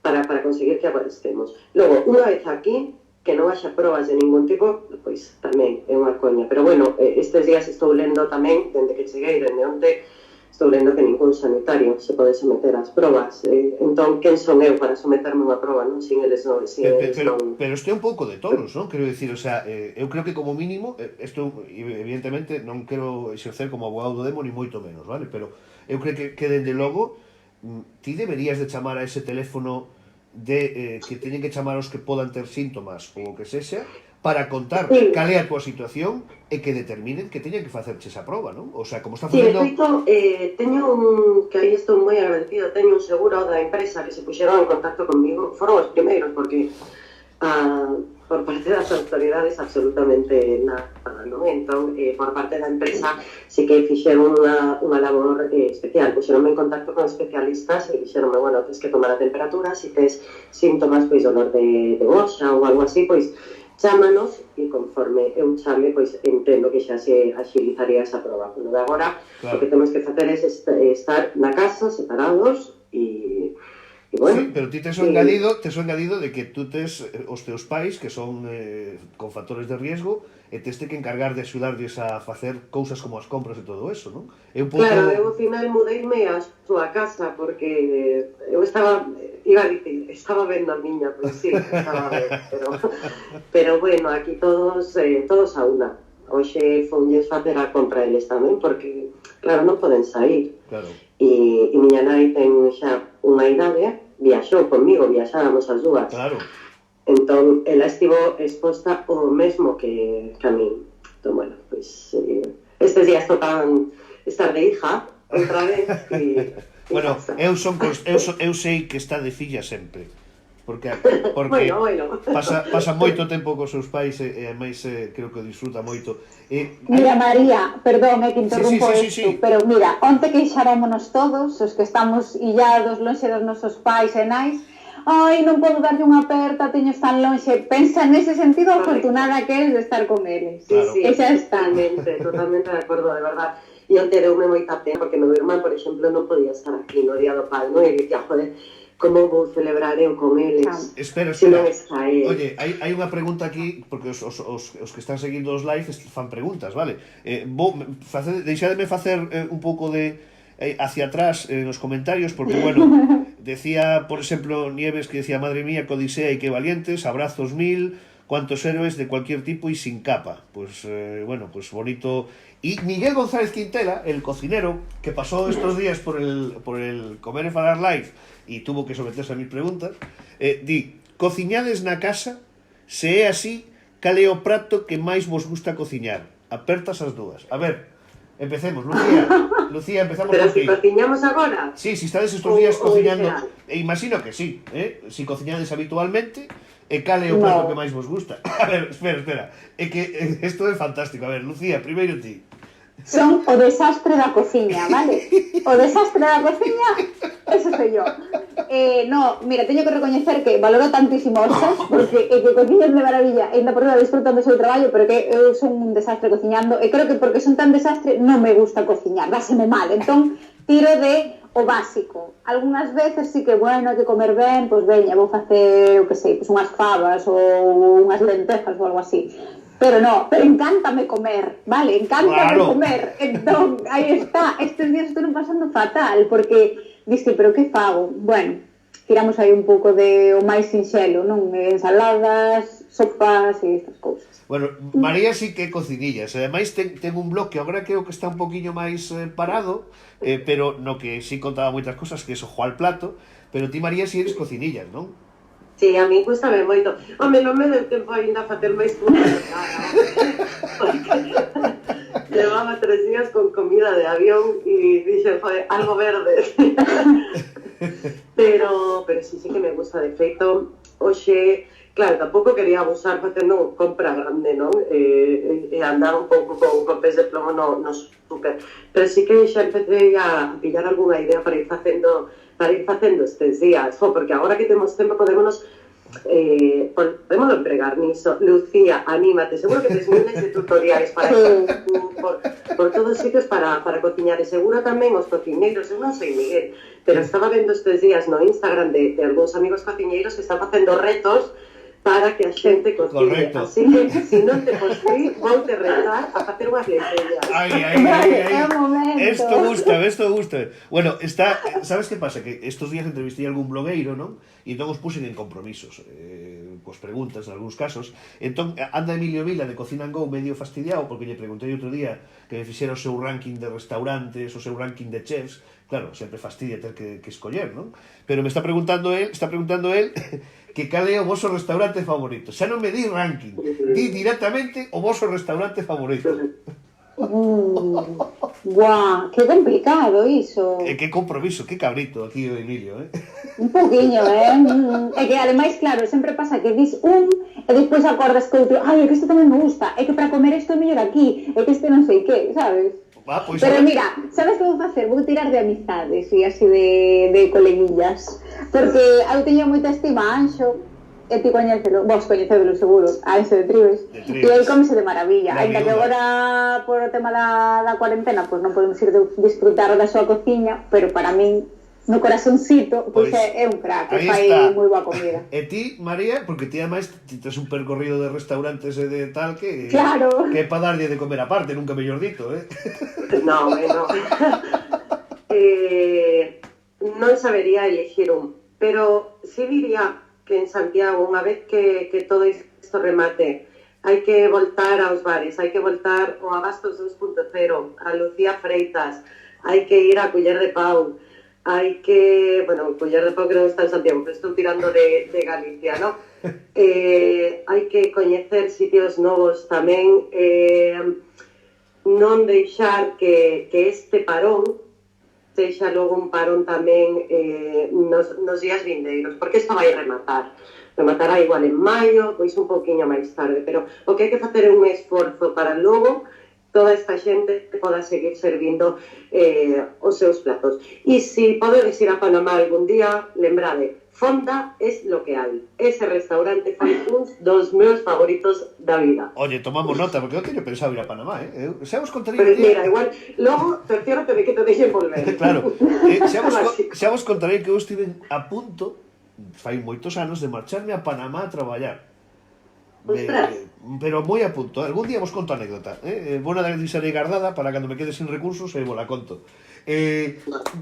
para conseguir que agora estemos. Logo, unha vez aquí, que non haxa probas de ningún tipo, pois tamén é unha coña. Pero bueno, estes días estou lendo tamén, dende que cheguei, dende onte, estou lendo que ningún sanitario se pode someter ás probas. Entón, quen son eu para someterme unha proba, non? Sin eles non. Pero isto é un pouco de todos, non? Quero dicir, o sea, eu creo que como mínimo, isto, evidentemente, non quero exercer como abogado do demo, ni moito menos, vale? Pero eu creo que dende logo, ti deberías de chamar a ese teléfono que teñen que chamar os que podan ter síntomas ou o que sexa para contar cal é a túa situación e que determinen que teñen que facerche esa proba, non? O sea, como está facendo... Sí, efecto, teño que aí estou moi agradecido, teño un seguro da empresa que se puxeron en contacto comigo, foron os primeiros, porque por parte das autoridades absolutamente nada, non? Entón, por parte da empresa sí que fixeron unha labor especial, puxeronme en contacto con especialistas e dixeronme, bueno, tens que tomar a temperatura, se tes síntomas, pois, dolor de goxa ou algo así, pois, chámanos e conforme eu chame, pois, entendo que xa se agilizaría esa proba. Bueno, de agora, o que temos que facer é estar na casa, separados e... Bueno, sí, pero ti tes o engadido de que tú tes os teus pais que son con factores de riesgo e teste que encargar de axudarlles a facer cousas como as compras e todo eso, non? Claro, eu ao final mudeime a súa casa porque eu estaba vendo a miña, pois sí, estaba ben, pero bueno, aquí todos a una. Hoxe fonlles facer a compra eles tamén porque, claro, non poden sair. Claro. E miña nai ten xa unha idade, viaxou comigo, viaxáramos as dúas. Claro. Entón, ela estivo exposta o mesmo que a mí. Entón, bueno, pois estes días tocan estar de hija outra vez e... Bueno, eu sei que está de filla sempre. Porque bueno. pasa moito tempo cos seus pais e ademais creo que disfruta moito. Mira, María, perdón, que interrumpo isto, pero mira, onte queixarámonos todos, os que estamos illados, lonxe dos nosos pais e nais, ai, non podo darlle unha aperta, teño tan lonxe. Pensa nese sentido afortunada que eres de estar con eles. Sí, totalmente de acordo, de verdad. E onte deume moita pena, porque meu irmán, por exemplo, non podía estar aquí no Día do Pai, non? E dicía, joder, como vou celebrar eu con eles? Espera, Se non espera. está ele. Oye, hai unha pregunta aquí, porque os que están seguindo os lives fan preguntas, vale? Deixademe facer un pouco de hacia atrás nos comentarios, porque, bueno, decía, por exemplo, Nieves, que decía, madre mía, que odisea y qué valientes, abrazos mil, cuantos héroes de cualquier tipo y sin capa. Pues, bueno, pues bonito. Y Miguel González Quintela, el cocinero, que pasó estos días por el Comer e Falar Live y tuvo que someterse a mis preguntas, di, cociñades na casa, se é así, cal é o prato que máis vos gusta cociñar? Apertas as dúas. A ver, empecemos, Lucía. Lucía, empezamos Pero por ti. si cociñamos agora? Sí, si estades estos días cociñando, imagino que sí, si cociñades habitualmente, cal é o prato que máis vos gusta? A ver, espera, é que isto é fantástico. A ver, Lucía, primeiro ti. Son o desastre da cociña, vale? O desastre da cociña, eso soy yo. No, mira, teño que recoñecer que valoro tantísimo os chefs, porque que cociñan de maravilla, e ainda por cima disfrutan do seu traballo, pero que eu son un desastre cociñando, e creo que porque son tan desastre non me gusta cociñar, dáseme mal, entón tiro de o básico. Algúnas veces sí que, bueno, hai que comer ben, pois veña, vou facer, eu que sei, pois unhas fabas ou unhas lentejas ou algo así. Pero no, pero encántame comer, vale, encántame comer. Entón, aí está, estes días estou pasando fatal, porque diste, pero que fago? Bueno, tiramos aí un pouco de o máis sinxelo, non? Ensaladas, sopas e estas cousas. Bueno, María sí que cocinillas, ademais ten un blog que agora creo que está un poquinho máis parado, pero no que sí contaba moitas cosas, que é o Juan Plato, pero ti, María, sí eres cocinillas, non? Sí, a mí custame moito. Home, non me deu tempo ainda a facer máis cosas. Levaba 3 días con comida de avión e dixe, joder, algo verde. pero sí que me gusta. De feito, hoxe, claro, tampouco quería abusar facendo compra grande, non? E andar un pouco con pés de plomo no super. Pero sí que xa empecé a pillar algunha idea para ir facendo estes días, porque agora que temos tempo podemos empregar niso. Lucía, anímate, seguro que tes miles de tutoriais para por todos os sitios para cociñar, e seguro tamén os cociñeiros, eu non sei, Miguel, pero estaba vendo estes días no Instagram de algúns amigos cociñeiros que están facendo retos para que a xente cocine. Así que, se non te posí, vou te retar a facer unhas lentellas. Esto gusta. Bueno, sabes que pasa? Que estos días entrevistei a algún blogueiro, non? E entón os puxen en compromisos, pues preguntas en algúns casos. Entón, anda Emilio Vila de Cocina and Go medio fastidiado, porque lle preguntei outro día que me fixera o seu ranking de restaurantes, o seu ranking de chefs. Claro, sempre fastidia ter que escoller, non? Pero me está preguntando él que cal é o voso restaurante favorito. Xa non me di ranking, di directamente o voso restaurante favorito. Guau, que complicado iso. Que compromiso, que cabrito aquí o Emilio, Un poquinho, É que ademais, claro, sempre pasa que dis un e despois acordas que outro, é que isto tamén me gusta, é que para comer isto é mellor aquí, é que este non sei que, sabes? Pues pero mira, sabes que vou facer? Vou tirar de amizades e así de coleguillas, porque eu teño moita estima a Anxo, e ti coñécelo, vos coñecedelo seguro, a Anxo de Tribes, e aí comese de maravilla, ainda que agora por o tema da cuarentena pois non podemos ir disfrutar da súa cociña, pero para min no corazoncito, pois é un crack, fai moi boa comida. E ti, María, porque ti ademais tes un percorrido de restaurantes e de tal que claro, que é para darlle de comer aparte, nunca mellor dito, No. Non sabería elegir un, pero sí diría que en Santiago, unha vez que todo isto remate, hai que voltar aos bares, hai que voltar ao Abastos 2.0, a Lucía Freitas, hai que ir a Culler de Pau, hai que, bueno, Culler de Pau que non está en Santiago, pero estou tirando de Galicia, ¿no? Hai que coñecer sitios novos tamén, non deixar que este parón sexa logo un parón tamén nos días vindeiros, porque isto vai rematará igual en maio, pois un poquinho máis tarde, pero o que hai que facer é un esforzo para logo toda esta xente poda seguir servindo os seus platos. E se podedes ir a Panamá algún día, lembrade, Fonda es lo que hai. Ese restaurante foi un dos meus favoritos da vida. Oye, tomamos nota, porque eu teño pensado ir a Panamá, xa vos contarei... Pero mira, igual, logo, terceiro te ve que te deixen volver. Claro, xa vos contarei que eu estive a punto, fai moitos anos, de marcharme a Panamá a traballar. Pero moi a punto, algún día vos conto a anécdota, bona de deixarei guardada para cando me quede sin recursos e vos la conto.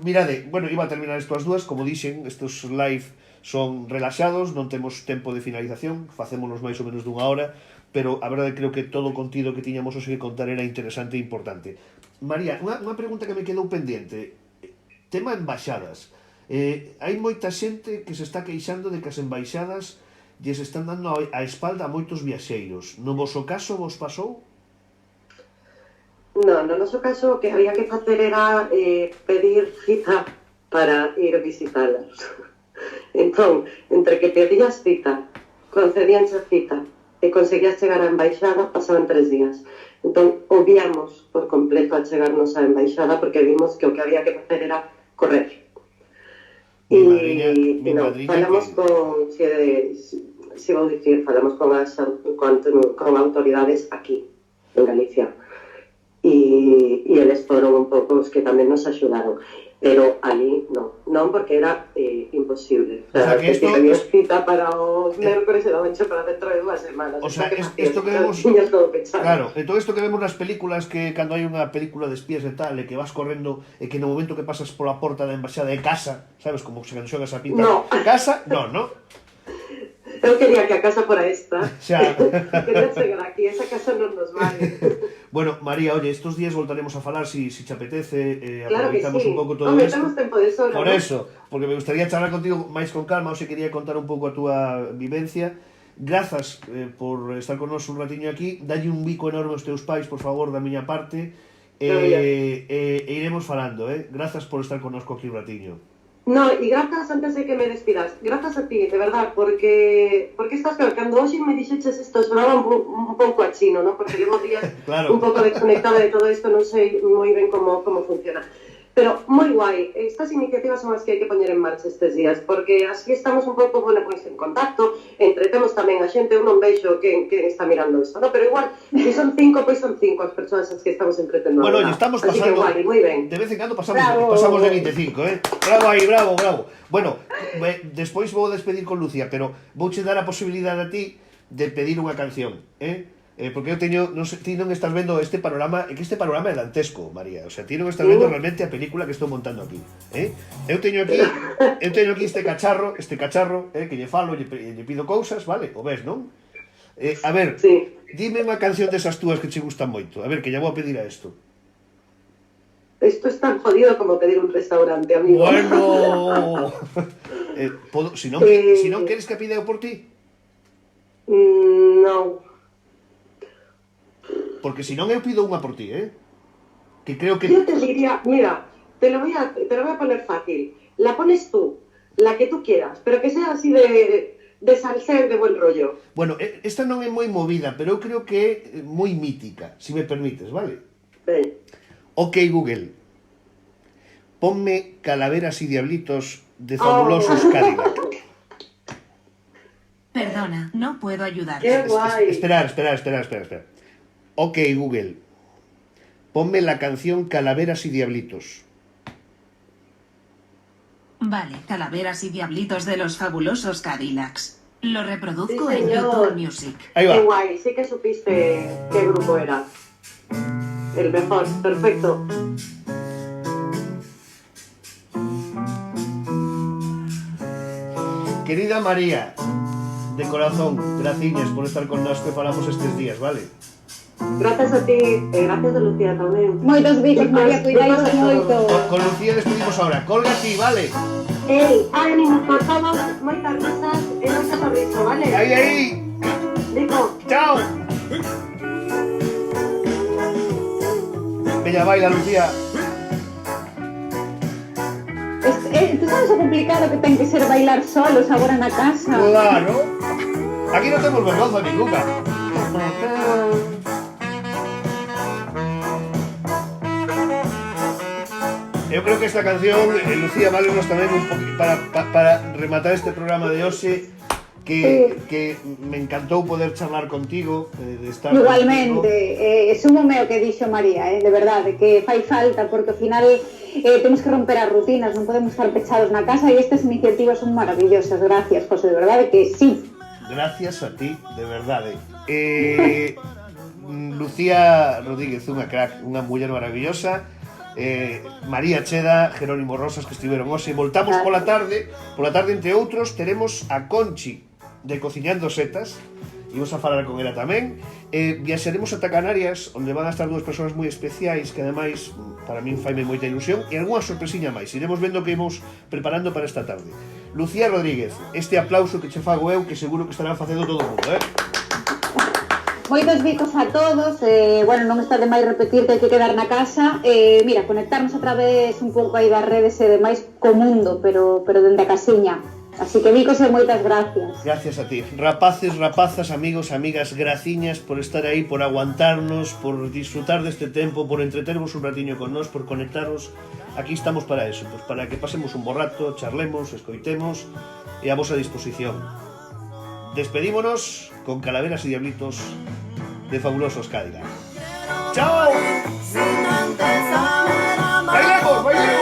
Mirade, bueno, iba a terminar isto as dúas, como dixen, estos live son relaxados, non temos tempo de finalización, facémonos máis ou menos dunha hora, pero a verdade creo que todo o contido que tiñamos hoxe que contar era interesante e importante. María, unha pregunta que me quedou pendiente, tema embaixadas. Hai moita xente que se está queixando de que as embaixadas lles están dando a espalda a moitos viaxeiros. No voso caso vos pasou? No noso caso o que había que facer era pedir cita para ir visitalas. Entón, entre que pedías cita, concedíanse cita e conseguías chegar á embaixada, pasaban 3 días. Entón, obviamos por completo a chegarnos á embaixada porque vimos que o que había que facer era correr. E non, falamos con, se vou dicir, falamos con autoridades aquí, en Galicia. E eles foron un pouco os que tamén nos axudaron. Pero ali non porque era imposible. O sea, que tenías cita para os mércores e daban para dentro de 2 semanas. O sea, isto que vemos... Claro, todo isto que vemos nas películas, que cando hai unha película de espías e tal, e que vas correndo, e que no momento que pasas pola porta da embaixada de casa, sabes, como se xogas a pinta... No. Casa, no. Eu quería que a casa fora esta. Xa. Quería chegar aquí, esa casa non nos vale. Bueno, María, oye, estos días voltaremos a falar si te apetece, claro aproveitamos sí. un pouco todo isto. Temos tempo de sobra. Por eso, porque me gustaría charlar contigo máis con calma, ou se quería contar un pouco a túa vivencia. Grazas por estar con nós un ratiño aquí. Dalle un bico enorme aos teus pais, por favor, da miña parte. E iremos falando, Grazas por estar con nós aquí un ratiño. No, y grazas antes de que me despidas, grazas a ti, de verdad, porque estás claro, cando hoxe me dixeches isto, sonaba un pouco a chino, ¿no? Porque llevo días claro. Un pouco desconectada de todo isto, non sei moi ben como funciona. Pero moi guai, estas iniciativas son as que hai que poñer en marcha estes días, porque así estamos un pouco, bueno, pues, en contacto, entretemos tamén a xente, eu non vexo quen está mirando isto, ¿no? Pero igual, se son 5, pois son 5 as persoas as que estamos entretendo. Bueno, oye, estamos pasando, así que guai, moi ben. De vez en cando pasamos de 25, Bravo aí, bravo. Bueno, despois vou despedir con Lucía, pero vouche dar a posibilidade a ti de pedir unha canción, porque eu teño, non sei, ti non estás vendo este panorama, que este panorama é dantesco, María, o sea, ti non estás vendo realmente a película que estou montando aquí, Eu teño aquí este cacharro, que lle falo e lle pido cousas, vale, o ves, non? A ver, sí. Dime unha canción desas túas que che gustan moito, a ver, que lle vou a pedir a isto. Esto es tan jodido como pedir un restaurante, amigo. Bueno, si non queres que pida eu por ti? Non. Porque si non eu pido unha por ti, que creo que... Yo te diría, mira, te lo voy a poner fácil. La pones tú, la que tú quieras, pero que sea así de salseo, de buen rollo. Bueno, esta non é moi movida, pero eu creo que é moi mítica, si me permites, vale? Ben. Ok, Google, ponme Calaveras y Diablitos de Fabulosos Cadillac. Perdona, no puedo ayudarte. ¡Qué guay! Esperar. Ok, Google, ponme la canción Calaveras y Diablitos. Vale, Calaveras y Diablitos de los Fabulosos Cadillacs. Lo reproduzco Sí, en señor. YouTube Music. Ahí va. Qué guay, sí que supiste qué grupo era. El mejor, perfecto. Querida María, de corazón, graciñas por estar con nós que falamos estes días, vale? Gracias a ti, gracias a Lucía tamén. Moitos bicos, María, cuidado moito. Con Lucía despedimos ahora. Colga ti, vale? Ánimo por todos, moitas risas e moito sorriso, vale? Aí! Digo, Chao! Bella baila, Lucía. Tú sabes o complicado que ten que ser bailar solos agora na casa. Claro. Aquí non temos vergonza ninguna. Eu creo que esta canción, Lucía, válenos tamén un poquito para rematar este programa de hoxe, que me encantou poder charlar contigo, de estar igualmente, súmome o que dixo María, de verdade, que fai falta, porque ao final temos que romper as rutinas, non podemos estar pechados na casa, e estas iniciativas son maravillosas. Gracias, José, de verdade que sí. Gracias a ti, de verdade. Lucía Rodríguez, unha crack, unha muller maravillosa. María Cheda, Jerónimo Rosas, que estiveron hoxe. Voltamos pola tarde, entre outros, teremos a Conchi de Cociñando Setas, imos a falar con ela tamén. Viaxaremos ata Canarias, onde van a estar dúas persoas moi especiais, que ademais para min faime moita ilusión, e algunha sorpresiña máis. Iremos vendo que imos preparando para esta tarde. Lucía Rodríguez, este aplauso que che fago eu, que seguro que estarán facendo todo o mundo, Moitos bicos a todos, bueno, non está de máis repetir que hai que quedar na casa, mira, conectarnos a través un pouco aí das redes e demais co mundo, pero dende a casiña. Así que bicos e moitas gracias. Gracias a ti. Rapaces, rapazas, amigos, amigas, graciñas por estar aí, por aguantarnos, por disfrutar deste tempo, por entretervos un ratiño con nós, por conectaros. Aquí estamos para eso, pues para que pasemos un bo rato, charlemos, escoitemos e a vosa disposición. Despedímonos con Calaveras y Diablitos de Fabulosos Cadillacs. ¡Chao! ¡Bailemos, bailemos!